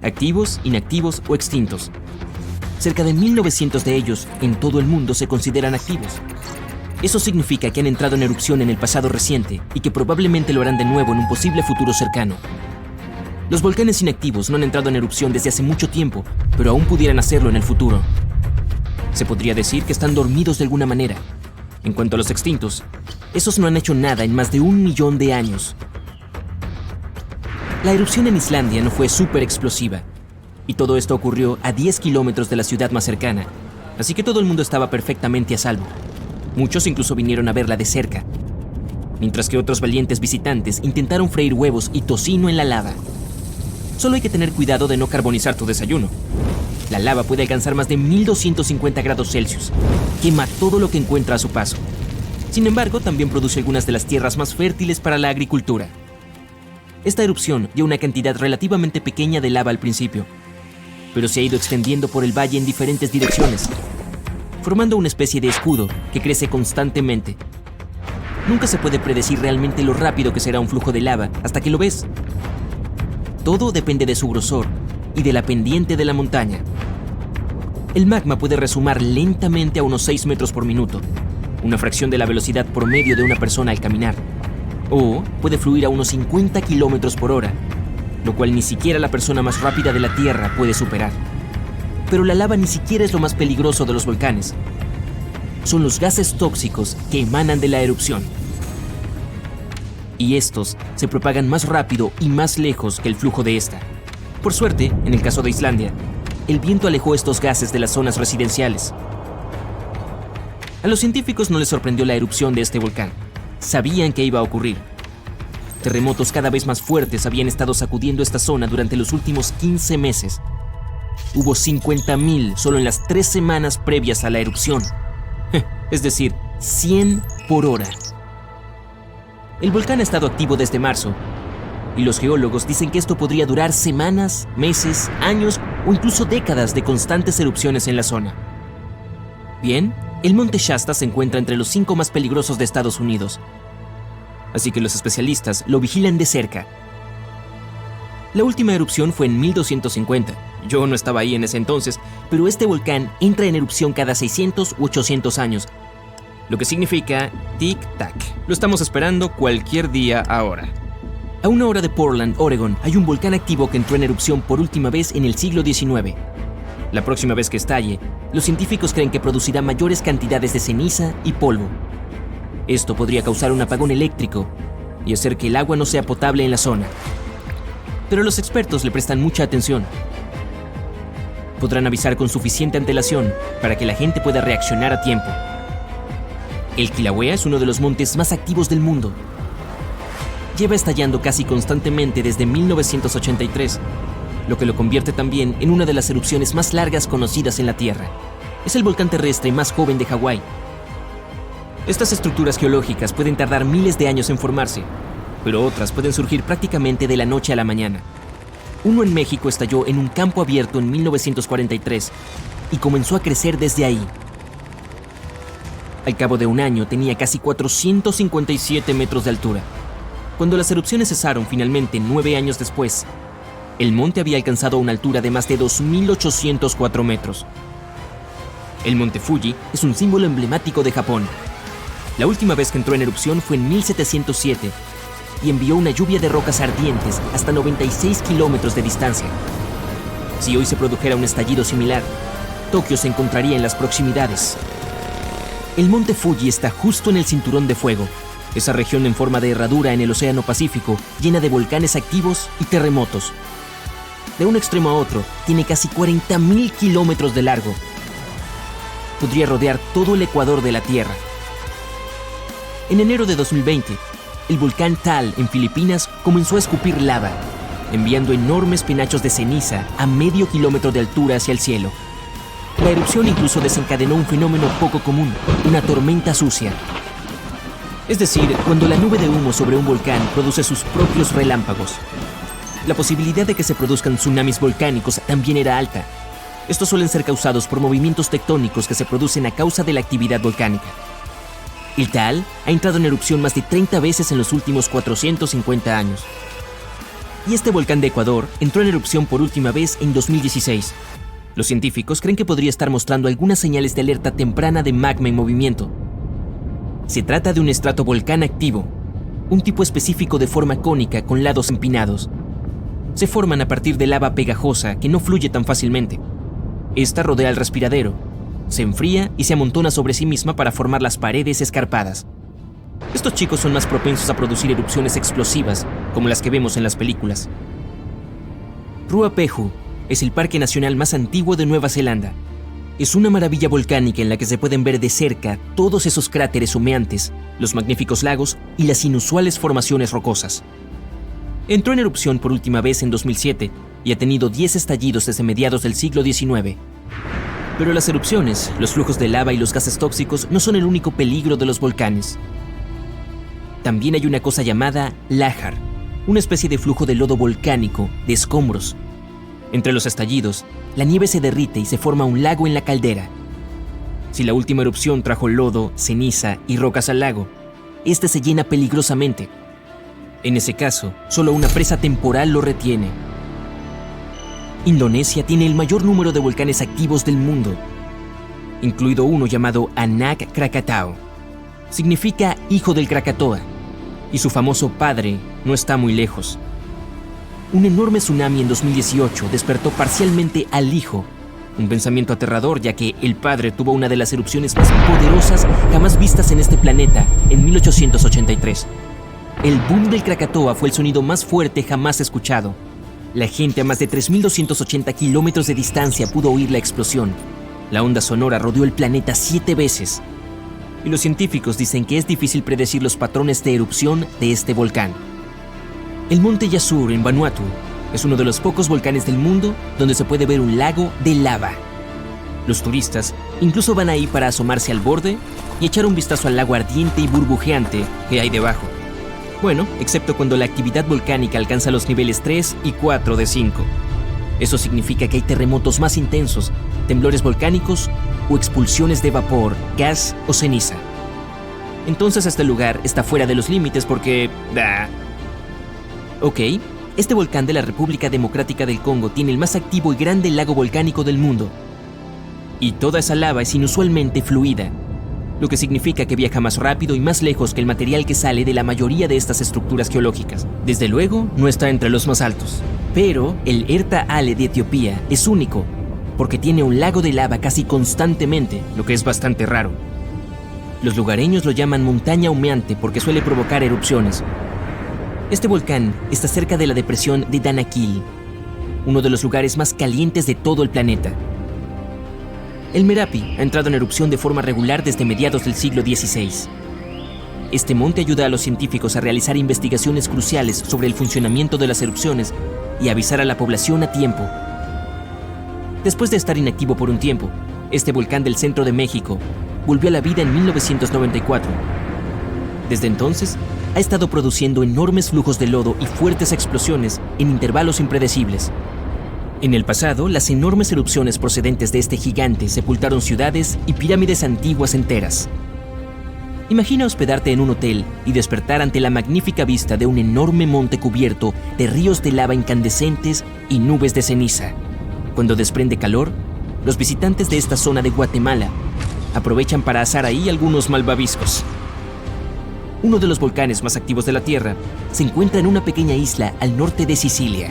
activos, inactivos o extintos. Cerca de 1900 de ellos en todo el mundo se consideran activos. Eso significa que han entrado en erupción en el pasado reciente y que probablemente lo harán de nuevo en un posible futuro cercano. Los volcanes inactivos no han entrado en erupción desde hace mucho tiempo, pero aún pudieran hacerlo en el futuro. Se podría decir que están dormidos de alguna manera. En cuanto a los extintos, esos no han hecho nada en más de 1 millón de años. La erupción en Islandia no fue súper explosiva, y todo esto ocurrió a 10 kilómetros de la ciudad más cercana, así que todo el mundo estaba perfectamente a salvo. Muchos incluso vinieron a verla de cerca, mientras que otros valientes visitantes intentaron freír huevos y tocino en la lava. Solo hay que tener cuidado de no carbonizar tu desayuno. La lava puede alcanzar más de 1250 grados Celsius. Quema todo lo que encuentra a su paso. Sin embargo, también produce algunas de las tierras más fértiles para la agricultura. Esta erupción dio una cantidad relativamente pequeña de lava al principio, pero se ha ido extendiendo por el valle en diferentes direcciones, formando una especie de escudo que crece constantemente. Nunca se puede predecir realmente lo rápido que será un flujo de lava hasta que lo ves. Todo depende de su grosor y de la pendiente de la montaña. El magma puede resumar lentamente a unos 6 metros por minuto, una fracción de la velocidad promedio de una persona al caminar, o puede fluir a unos 50 kilómetros por hora, lo cual ni siquiera la persona más rápida de la Tierra puede superar. Pero la lava ni siquiera es lo más peligroso de los volcanes. Son los gases tóxicos que emanan de la erupción. Y estos se propagan más rápido y más lejos que el flujo de esta. Por suerte, en el caso de Islandia, el viento alejó estos gases de las zonas residenciales. A los científicos no les sorprendió la erupción de este volcán. Sabían que iba a ocurrir. Terremotos cada vez más fuertes habían estado sacudiendo esta zona durante los últimos 15 meses. Hubo 50.000 solo en las 3 semanas previas a la erupción. Es decir, 100 por hora. El volcán ha estado activo desde marzo, y los geólogos dicen que esto podría durar semanas, meses, años o incluso décadas de constantes erupciones en la zona. Bien, el monte Shasta se encuentra entre los 5 más peligrosos de Estados Unidos, así que los especialistas lo vigilan de cerca. La última erupción fue en 1250. Yo no estaba ahí en ese entonces, pero este volcán entra en erupción cada 600 u 800 años, lo que significa tic-tac. Lo estamos esperando cualquier día ahora. A 1 hora de Portland, Oregon, hay un volcán activo que entró en erupción por última vez en el siglo XIX. La próxima vez que estalle, los científicos creen que producirá mayores cantidades de ceniza y polvo. Esto podría causar un apagón eléctrico y hacer que el agua no sea potable en la zona. Pero los expertos le prestan mucha atención. Podrán avisar con suficiente antelación para que la gente pueda reaccionar a tiempo. El Kilauea es uno de los montes más activos del mundo. Lleva estallando casi constantemente desde 1983, lo que lo convierte también en una de las erupciones más largas conocidas en la Tierra. Es el volcán terrestre más joven de Hawái. Estas estructuras geológicas pueden tardar miles de años en formarse, pero otras pueden surgir prácticamente de la noche a la mañana. Uno en México estalló en un campo abierto en 1943 y comenzó a crecer desde ahí. Al cabo de un año tenía casi 457 metros de altura. Cuando las erupciones cesaron finalmente 9 años después, el monte había alcanzado una altura de más de 2.804 metros. El monte Fuji es un símbolo emblemático de Japón. La última vez que entró en erupción fue en 1707 y envió una lluvia de rocas ardientes hasta 96 kilómetros de distancia. Si hoy se produjera un estallido similar, Tokio se encontraría en las proximidades. El monte Fuji está justo en el cinturón de fuego, esa región en forma de herradura en el Océano Pacífico, llena de volcanes activos y terremotos. De un extremo a otro, tiene casi 40.000 kilómetros de largo. Podría rodear todo el ecuador de la Tierra. En enero de 2020, el volcán Taal en Filipinas comenzó a escupir lava, enviando enormes penachos de ceniza a medio kilómetro de altura hacia el cielo. La erupción incluso desencadenó un fenómeno poco común, una tormenta sucia. Es decir, cuando la nube de humo sobre un volcán produce sus propios relámpagos. La posibilidad de que se produzcan tsunamis volcánicos también era alta. Estos suelen ser causados por movimientos tectónicos que se producen a causa de la actividad volcánica. El Taal ha entrado en erupción más de 30 veces en los últimos 450 años. Y este volcán de Ecuador entró en erupción por última vez en 2016. Los científicos creen que podría estar mostrando algunas señales de alerta temprana de magma en movimiento. Se trata de un estratovolcán activo, un tipo específico de forma cónica con lados empinados. Se forman a partir de lava pegajosa que no fluye tan fácilmente. Esta rodea el respiradero, se enfría y se amontona sobre sí misma para formar las paredes escarpadas. Estos chicos son más propensos a producir erupciones explosivas, como las que vemos en las películas. Ruapehu es el parque nacional más antiguo de Nueva Zelanda. Es una maravilla volcánica en la que se pueden ver de cerca todos esos cráteres humeantes, los magníficos lagos y las inusuales formaciones rocosas. Entró en erupción por última vez en 2007 y ha tenido 10 estallidos desde mediados del siglo XIX. Pero las erupciones, los flujos de lava y los gases tóxicos no son el único peligro de los volcanes. También hay una cosa llamada lájar, una especie de flujo de lodo volcánico, de escombros. Entre los estallidos, la nieve se derrite y se forma un lago en la caldera. Si la última erupción trajo lodo, ceniza y rocas al lago, este se llena peligrosamente. En ese caso, solo una presa temporal lo retiene. Indonesia tiene el mayor número de volcanes activos del mundo, incluido uno llamado Anak Krakatau. Significa hijo del Krakatoa, y su famoso padre no está muy lejos. Un enorme tsunami en 2018 despertó parcialmente al hijo, un pensamiento aterrador ya que el padre tuvo una de las erupciones más poderosas jamás vistas en este planeta en 1883. El boom del Krakatoa fue el sonido más fuerte jamás escuchado. La gente a más de 3.280 kilómetros de distancia pudo oír la explosión. La onda sonora rodeó el planeta 7 veces. Y los científicos dicen que es difícil predecir los patrones de erupción de este volcán. El monte Yasur en Vanuatu es uno de los pocos volcanes del mundo donde se puede ver un lago de lava. Los turistas incluso van ahí para asomarse al borde y echar un vistazo al lago ardiente y burbujeante que hay debajo. Bueno, excepto cuando la actividad volcánica alcanza los niveles 3 y 4 de 5. Eso significa que hay terremotos más intensos, temblores volcánicos o expulsiones de vapor, gas o ceniza. Entonces este lugar está fuera de los límites porque... Ok, este volcán de la República Democrática del Congo tiene el más activo y grande lago volcánico del mundo. Y toda esa lava es inusualmente fluida, lo que significa que viaja más rápido y más lejos que el material que sale de la mayoría de estas estructuras geológicas. Desde luego, no está entre los más altos. Pero el Erta Ale de Etiopía es único, porque tiene un lago de lava casi constantemente, lo que es bastante raro. Los lugareños lo llaman montaña humeante porque suele provocar erupciones. Este volcán está cerca de la depresión de Danakil, uno de los lugares más calientes de todo el planeta. El Merapi ha entrado en erupción de forma regular desde mediados del siglo XVI. Este monte ayuda a los científicos a realizar investigaciones cruciales sobre el funcionamiento de las erupciones y avisar a la población a tiempo. Después de estar inactivo por un tiempo, este volcán del centro de México volvió a la vida en 1994. Desde entonces, ha estado produciendo enormes flujos de lodo y fuertes explosiones en intervalos impredecibles. En el pasado, las enormes erupciones procedentes de este gigante sepultaron ciudades y pirámides antiguas enteras. Imagina hospedarte en un hotel y despertar ante la magnífica vista de un enorme monte cubierto de ríos de lava incandescentes y nubes de ceniza. Cuando desprende calor, los visitantes de esta zona de Guatemala aprovechan para asar ahí algunos malvaviscos. Uno de los volcanes más activos de la Tierra se encuentra en una pequeña isla al norte de Sicilia.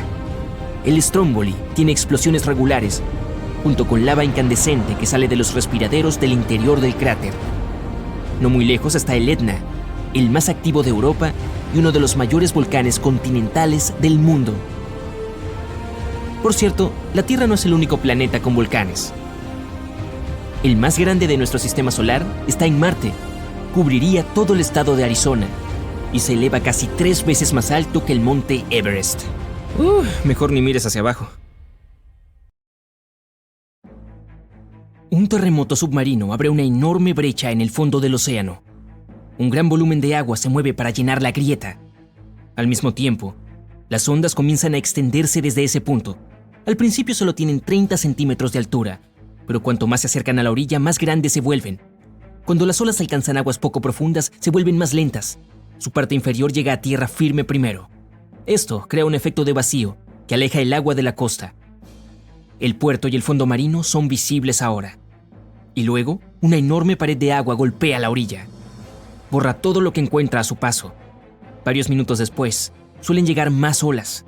El Stromboli tiene explosiones regulares, junto con lava incandescente que sale de los respiraderos del interior del cráter. No muy lejos está el Etna, el más activo de Europa y uno de los mayores volcanes continentales del mundo. Por cierto, la Tierra no es el único planeta con volcanes. El más grande de nuestro sistema solar está en Marte. Cubriría todo el estado de Arizona y se eleva casi 3 veces más alto que el monte Everest. Mejor ni mires hacia abajo. Un terremoto submarino abre una enorme brecha en el fondo del océano. Un gran volumen de agua se mueve para llenar la grieta. Al mismo tiempo, las ondas comienzan a extenderse desde ese punto. Al principio solo tienen 30 centímetros de altura, pero cuanto más se acercan a la orilla, más grandes se vuelven. Cuando las olas alcanzan aguas poco profundas, se vuelven más lentas. Su parte inferior llega a tierra firme primero. Esto crea un efecto de vacío que aleja el agua de la costa. El puerto y el fondo marino son visibles ahora. Y luego, una enorme pared de agua golpea la orilla. Borra todo lo que encuentra a su paso. Varios minutos después, suelen llegar más olas.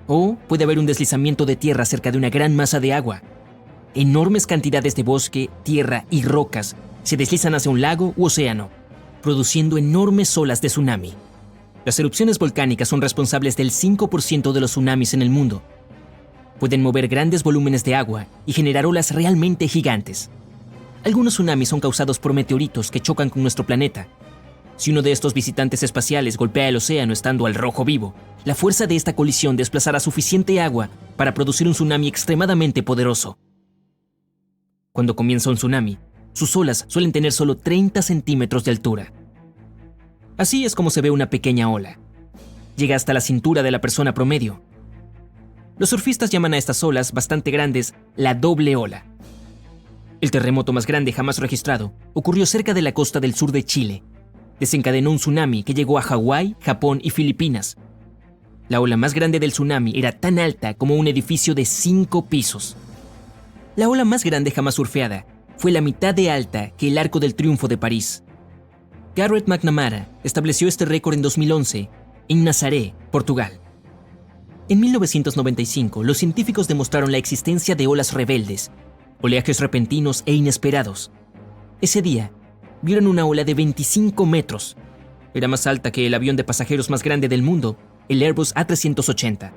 O puede haber un deslizamiento de tierra cerca de una gran masa de agua. Enormes cantidades de bosque, tierra y rocas se deslizan hacia un lago u océano, produciendo enormes olas de tsunami. Las erupciones volcánicas son responsables del 5% de los tsunamis en el mundo. Pueden mover grandes volúmenes de agua y generar olas realmente gigantes. Algunos tsunamis son causados por meteoritos que chocan con nuestro planeta. Si uno de estos visitantes espaciales golpea el océano estando al rojo vivo, la fuerza de esta colisión desplazará suficiente agua para producir un tsunami extremadamente poderoso. Cuando comienza un tsunami, sus olas suelen tener solo 30 centímetros de altura. Así es como se ve una pequeña ola. Llega hasta la cintura de la persona promedio. Los surfistas llaman a estas olas bastante grandes la doble ola. El terremoto más grande jamás registrado ocurrió cerca de la costa del sur de Chile. Desencadenó un tsunami que llegó a Hawái, Japón y Filipinas. La ola más grande del tsunami era tan alta como un edificio de 5 pisos. La ola más grande jamás surfeada fue la mitad de alta que el Arco del Triunfo de París. Garrett McNamara estableció este récord en 2011 en Nazaré, Portugal. En 1995, los científicos demostraron la existencia de olas rebeldes, oleajes repentinos e inesperados. Ese día, vieron una ola de 25 metros. Era más alta que el avión de pasajeros más grande del mundo, el Airbus A380.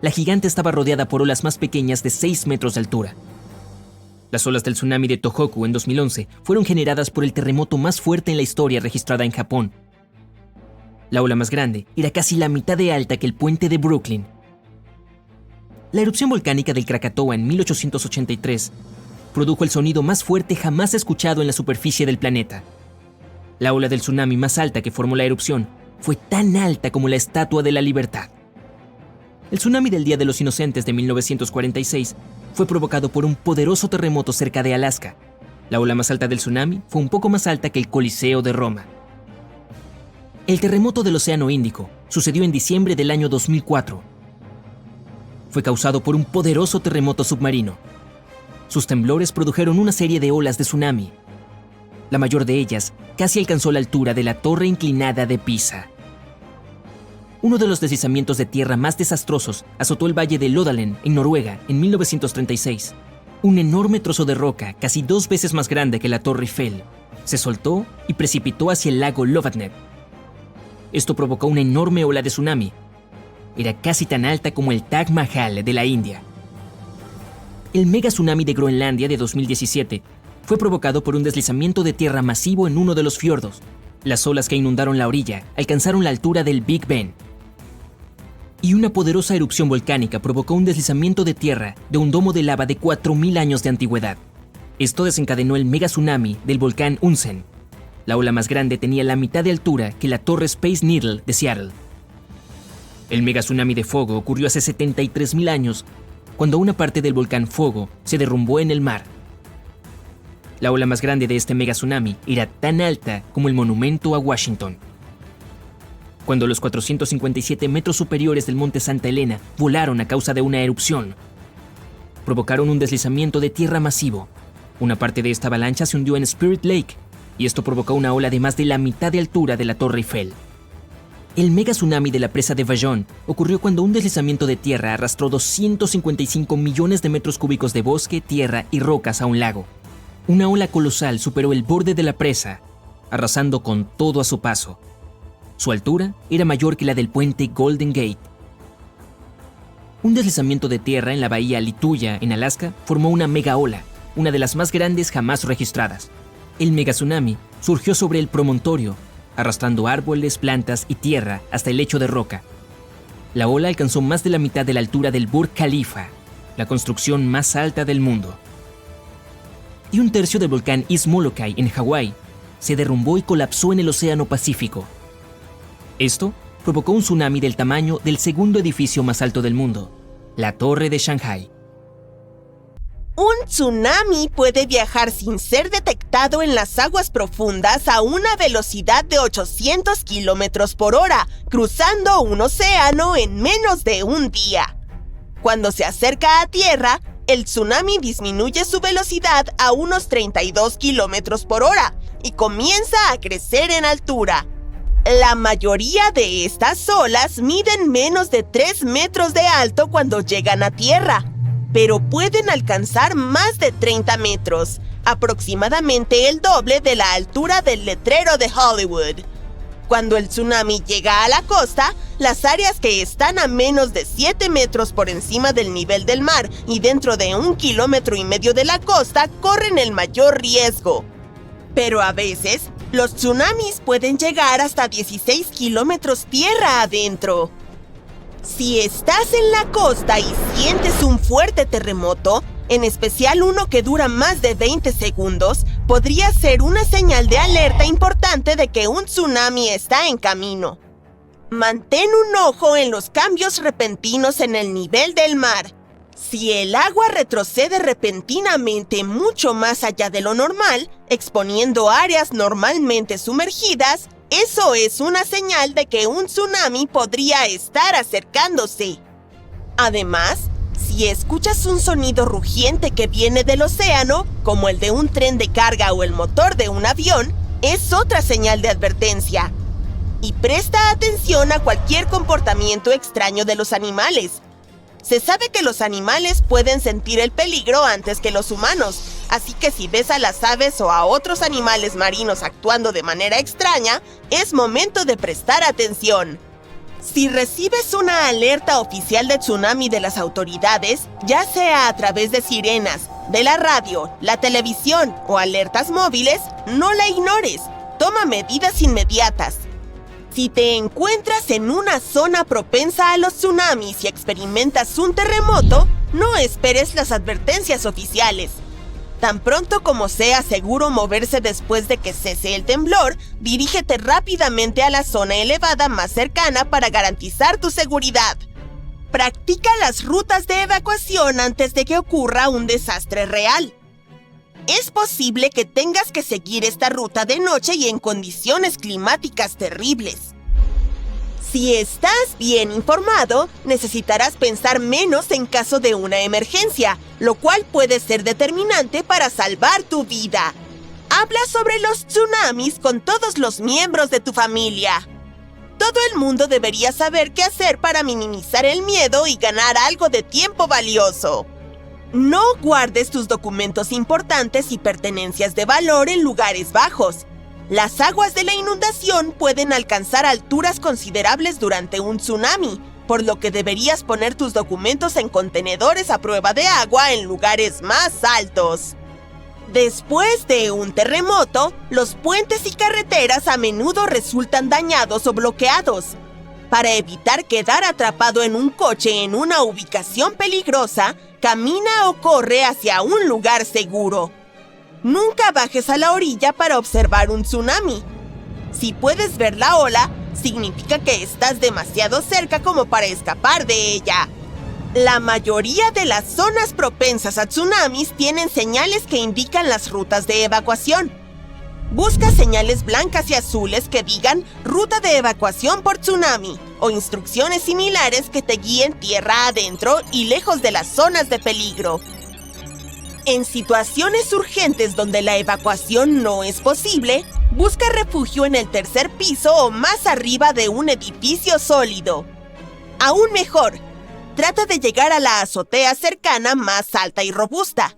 La gigante estaba rodeada por olas más pequeñas de 6 metros de altura. Las olas del tsunami de Tohoku en 2011 fueron generadas por el terremoto más fuerte en la historia registrada en Japón. La ola más grande era casi la mitad de alta que el puente de Brooklyn. La erupción volcánica del Krakatoa en 1883 produjo el sonido más fuerte jamás escuchado en la superficie del planeta. La ola del tsunami más alta que formó la erupción fue tan alta como la Estatua de la Libertad. El tsunami del Día de los Inocentes de 1946 fue provocado por un poderoso terremoto cerca de Alaska. La ola más alta del tsunami fue un poco más alta que el Coliseo de Roma. El terremoto del Océano Índico sucedió en diciembre del año 2004. Fue causado por un poderoso terremoto submarino. Sus temblores produjeron una serie de olas de tsunami. La mayor de ellas casi alcanzó la altura de la torre inclinada de Pisa. Uno de los deslizamientos de tierra más desastrosos azotó el valle de Lodalen, en Noruega, en 1936. Un enorme trozo de roca, casi 2 veces más grande que la Torre Eiffel, se soltó y precipitó hacia el lago Lovatnet. Esto provocó una enorme ola de tsunami. Era casi tan alta como el Taj Mahal de la India. El mega tsunami de Groenlandia de 2017 fue provocado por un deslizamiento de tierra masivo en uno de los fiordos. Las olas que inundaron la orilla alcanzaron la altura del Big Ben. Y una poderosa erupción volcánica provocó un deslizamiento de tierra de un domo de lava de 4.000 años de antigüedad. Esto desencadenó el mega tsunami del volcán Unsen. La ola más grande tenía la mitad de altura que la torre Space Needle de Seattle. El mega tsunami de Fogo ocurrió hace 73.000 años, cuando una parte del volcán Fogo se derrumbó en el mar. La ola más grande de este mega tsunami era tan alta como el monumento a Washington. Cuando los 457 metros superiores del monte Santa Elena volaron a causa de una erupción, provocaron un deslizamiento de tierra masivo. Una parte de esta avalancha se hundió en Spirit Lake, y esto provocó una ola de más de la mitad de altura de la Torre Eiffel. El mega tsunami de la presa de Vallon ocurrió cuando un deslizamiento de tierra arrastró 255 millones de metros cúbicos de bosque, tierra y rocas a un lago. Una ola colosal superó el borde de la presa, arrasando con todo a su paso. Su altura era mayor que la del puente Golden Gate. Un deslizamiento de tierra en la bahía Lituya, en Alaska, formó una megaola, una de las más grandes jamás registradas. El megatsunami surgió sobre el promontorio, arrastrando árboles, plantas y tierra hasta el lecho de roca. La ola alcanzó más de la mitad de la altura del Burj Khalifa, la construcción más alta del mundo. Y un tercio del volcán East Molokai, en Hawái, se derrumbó y colapsó en el Océano Pacífico. Esto provocó un tsunami del tamaño del segundo edificio más alto del mundo, la Torre de Shanghái. Un tsunami puede viajar sin ser detectado en las aguas profundas a una velocidad de 800 kilómetros por hora, cruzando un océano en menos de un día. Cuando se acerca a tierra, el tsunami disminuye su velocidad a unos 32 kilómetros por hora y comienza a crecer en altura. La mayoría de estas olas miden menos de 3 metros de alto cuando llegan a tierra, pero pueden alcanzar más de 30 metros, aproximadamente el doble de la altura del letrero de Hollywood. Cuando el tsunami llega a la costa, las áreas que están a menos de 7 metros por encima del nivel del mar y dentro de 1,5 kilómetros de la costa corren el mayor riesgo. Pero a veces, los tsunamis pueden llegar hasta 16 kilómetros tierra adentro. Si estás en la costa y sientes un fuerte terremoto, en especial uno que dura más de 20 segundos, podría ser una señal de alerta importante de que un tsunami está en camino. Mantén un ojo en los cambios repentinos en el nivel del mar. Si el agua retrocede repentinamente mucho más allá de lo normal, exponiendo áreas normalmente sumergidas, eso es una señal de que un tsunami podría estar acercándose. Además, si escuchas un sonido rugiente que viene del océano, como el de un tren de carga o el motor de un avión, es otra señal de advertencia. Y presta atención a cualquier comportamiento extraño de los animales. Se sabe que los animales pueden sentir el peligro antes que los humanos, así que si ves a las aves o a otros animales marinos actuando de manera extraña, es momento de prestar atención. Si recibes una alerta oficial de tsunami de las autoridades, ya sea a través de sirenas, de la radio, la televisión o alertas móviles, no la ignores. Toma medidas inmediatas. Si te encuentras en una zona propensa a los tsunamis y experimentas un terremoto, no esperes las advertencias oficiales. Tan pronto como sea seguro moverse después de que cese el temblor, dirígete rápidamente a la zona elevada más cercana para garantizar tu seguridad. Practica las rutas de evacuación antes de que ocurra un desastre real. Es posible que tengas que seguir esta ruta de noche y en condiciones climáticas terribles. Si estás bien informado, necesitarás pensar menos en caso de una emergencia, lo cual puede ser determinante para salvar tu vida. Habla sobre los tsunamis con todos los miembros de tu familia. Todo el mundo debería saber qué hacer para minimizar el miedo y ganar algo de tiempo valioso. No guardes tus documentos importantes y pertenencias de valor en lugares bajos. Las aguas de la inundación pueden alcanzar alturas considerables durante un tsunami, por lo que deberías poner tus documentos en contenedores a prueba de agua en lugares más altos. Después de un terremoto, los puentes y carreteras a menudo resultan dañados o bloqueados. Para evitar quedar atrapado en un coche en una ubicación peligrosa, camina o corre hacia un lugar seguro. Nunca bajes a la orilla para observar un tsunami. Si puedes ver la ola, significa que estás demasiado cerca como para escapar de ella. La mayoría de las zonas propensas a tsunamis tienen señales que indican las rutas de evacuación. Busca señales blancas y azules que digan ruta de evacuación por tsunami o instrucciones similares que te guíen tierra adentro y lejos de las zonas de peligro. En situaciones urgentes donde la evacuación no es posible, busca refugio en el tercer piso o más arriba de un edificio sólido. Aún mejor, trata de llegar a la azotea cercana más alta y robusta.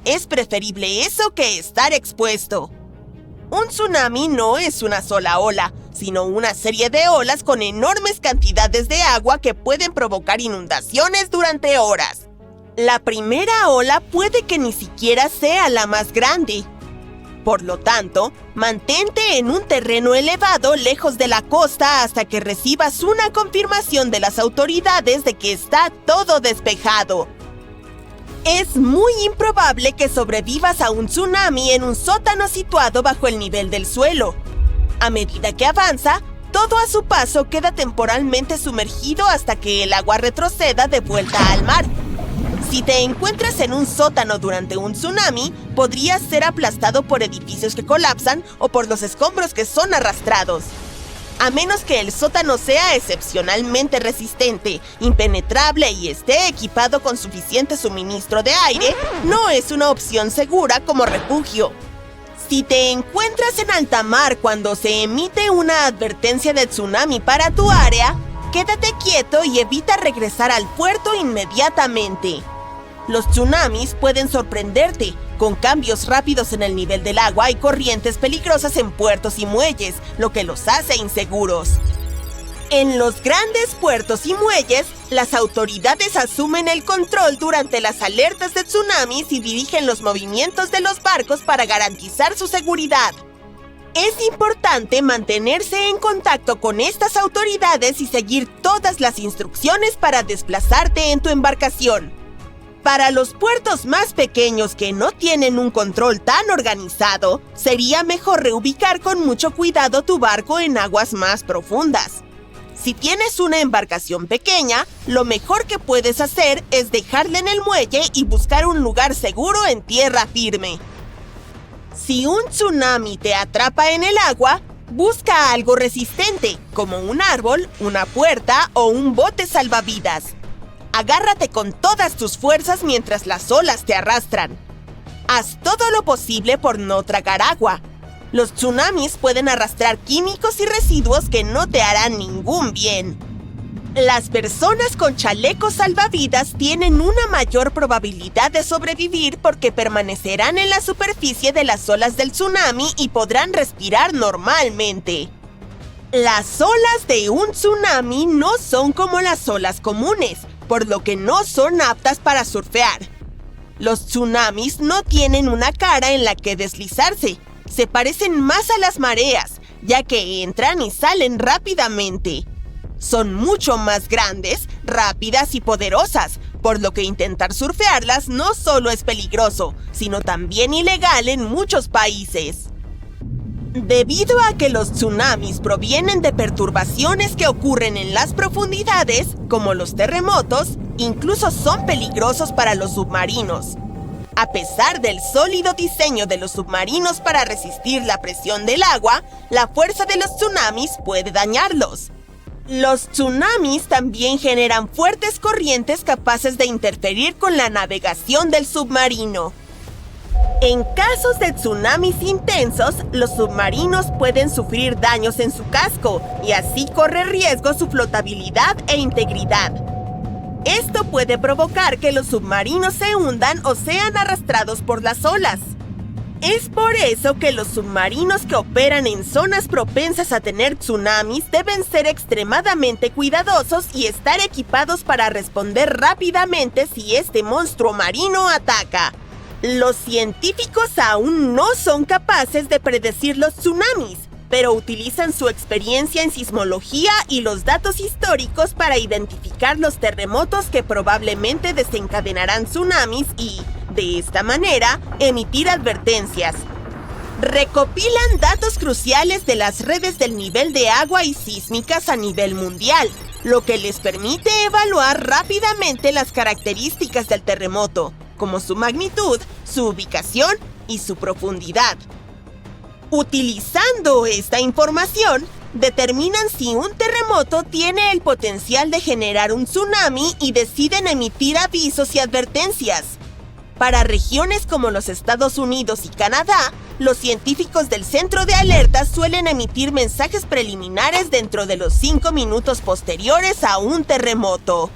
Es preferible eso que estar expuesto. Un tsunami no es una sola ola, sino una serie de olas con enormes cantidades de agua que pueden provocar inundaciones durante horas. La primera ola puede que ni siquiera sea la más grande. Por lo tanto, mantente en un terreno elevado lejos de la costa hasta que recibas una confirmación de las autoridades de que está todo despejado. Es muy improbable que sobrevivas a un tsunami en un sótano situado bajo el nivel del suelo. A medida que avanza, todo a su paso queda temporalmente sumergido hasta que el agua retroceda de vuelta al mar. Si te encuentras en un sótano durante un tsunami, podrías ser aplastado por edificios que colapsan o por los escombros que son arrastrados. A menos que el sótano sea excepcionalmente resistente, impenetrable y esté equipado con suficiente suministro de aire, no es una opción segura como refugio. Si te encuentras en alta mar cuando se emite una advertencia de tsunami para tu área, quédate quieto y evita regresar al puerto inmediatamente. Los tsunamis pueden sorprenderte, con cambios rápidos en el nivel del agua y corrientes peligrosas en puertos y muelles, lo que los hace inseguros. En los grandes puertos y muelles, las autoridades asumen el control durante las alertas de tsunamis y dirigen los movimientos de los barcos para garantizar su seguridad. Es importante mantenerse en contacto con estas autoridades y seguir todas las instrucciones para desplazarte en tu embarcación. Para los puertos más pequeños que no tienen un control tan organizado, sería mejor reubicar con mucho cuidado tu barco en aguas más profundas. Si tienes una embarcación pequeña, lo mejor que puedes hacer es dejarla en el muelle y buscar un lugar seguro en tierra firme. Si un tsunami te atrapa en el agua, busca algo resistente, como un árbol, una puerta o un bote salvavidas. Agárrate con todas tus fuerzas mientras las olas te arrastran. Haz todo lo posible por no tragar agua. Los tsunamis pueden arrastrar químicos y residuos que no te harán ningún bien. Las personas con chalecos salvavidas tienen una mayor probabilidad de sobrevivir porque permanecerán en la superficie de las olas del tsunami y podrán respirar normalmente. Las olas de un tsunami no son como las olas comunes, por lo que no son aptas para surfear. Los tsunamis no tienen una cara en la que deslizarse. Se parecen más a las mareas, ya que entran y salen rápidamente. Son mucho más grandes, rápidas y poderosas, por lo que intentar surfearlas no solo es peligroso, sino también ilegal en muchos países. Debido a que los tsunamis provienen de perturbaciones que ocurren en las profundidades, como los terremotos, incluso son peligrosos para los submarinos. A pesar del sólido diseño de los submarinos para resistir la presión del agua, la fuerza de los tsunamis puede dañarlos. Los tsunamis también generan fuertes corrientes capaces de interferir con la navegación del submarino. En casos de tsunamis intensos, los submarinos pueden sufrir daños en su casco y así corre riesgo su flotabilidad e integridad. Esto puede provocar que los submarinos se hundan o sean arrastrados por las olas. Es por eso que los submarinos que operan en zonas propensas a tener tsunamis deben ser extremadamente cuidadosos y estar equipados para responder rápidamente si este monstruo marino ataca. Los científicos aún no son capaces de predecir los tsunamis, pero utilizan su experiencia en sismología y los datos históricos para identificar los terremotos que probablemente desencadenarán tsunamis y, de esta manera, emitir advertencias. Recopilan datos cruciales de las redes del nivel de agua y sísmicas a nivel mundial, lo que les permite evaluar rápidamente las características del terremoto, como su magnitud, su ubicación y su profundidad. Utilizando esta información, determinan si un terremoto tiene el potencial de generar un tsunami y deciden emitir avisos y advertencias. Para regiones como los Estados Unidos y Canadá, los científicos del Centro de Alertas suelen emitir mensajes preliminares dentro de los 5 minutos posteriores a un terremoto.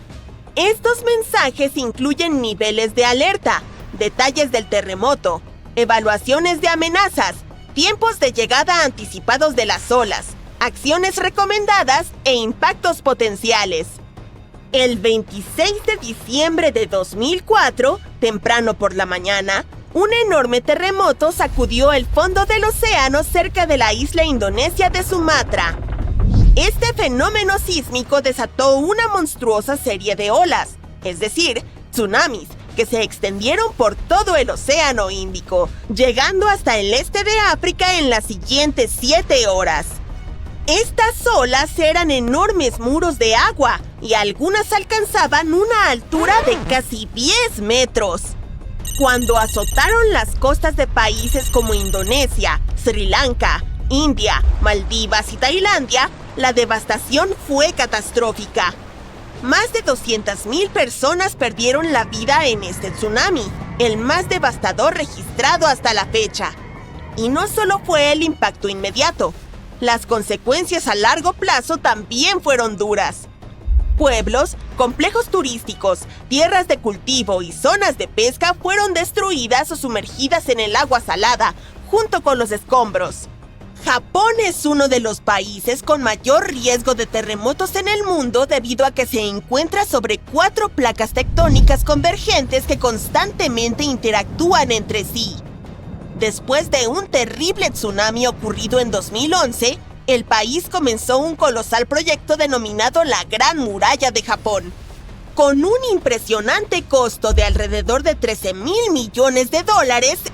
Estos mensajes incluyen niveles de alerta, detalles del terremoto, evaluaciones de amenazas, tiempos de llegada anticipados de las olas, acciones recomendadas e impactos potenciales. El 26 de diciembre de 2004, temprano por la mañana, un enorme terremoto sacudió el fondo del océano cerca de la isla indonesia de Sumatra. Este fenómeno sísmico desató una monstruosa serie de olas, es decir, tsunamis, que se extendieron por todo el océano Índico, llegando hasta el este de África en las siguientes 7 horas. Estas olas eran enormes muros de agua y algunas alcanzaban una altura de casi 10 metros. Cuando azotaron las costas de países como Indonesia, Sri Lanka, India, Maldivas y Tailandia, la devastación fue catastrófica. Más de 200,000 personas perdieron la vida en este tsunami, el más devastador registrado hasta la fecha. Y no solo fue el impacto inmediato, las consecuencias a largo plazo también fueron duras. Pueblos, complejos turísticos, tierras de cultivo y zonas de pesca fueron destruidas o sumergidas en el agua salada, junto con los escombros. Japón es uno de los países con mayor riesgo de terremotos en el mundo debido a que se encuentra sobre 4 placas tectónicas convergentes que constantemente interactúan entre sí. Después de un terrible tsunami ocurrido en 2011, el país comenzó un colosal proyecto denominado la Gran Muralla de Japón. Con un impresionante costo de alrededor de $13,000 millones,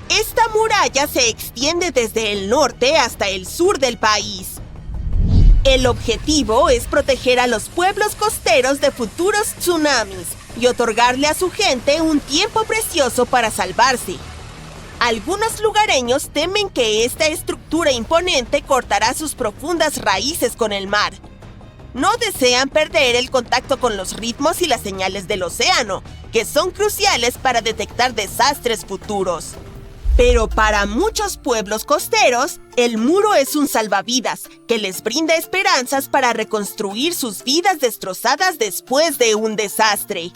esta muralla se extiende desde el norte hasta el sur del país. El objetivo es proteger a los pueblos costeros de futuros tsunamis y otorgarle a su gente un tiempo precioso para salvarse. Algunos lugareños temen que esta estructura imponente cortará sus profundas raíces con el mar. No desean perder el contacto con los ritmos y las señales del océano, que son cruciales para detectar desastres futuros. Pero para muchos pueblos costeros, el muro es un salvavidas que les brinda esperanzas para reconstruir sus vidas destrozadas después de un desastre.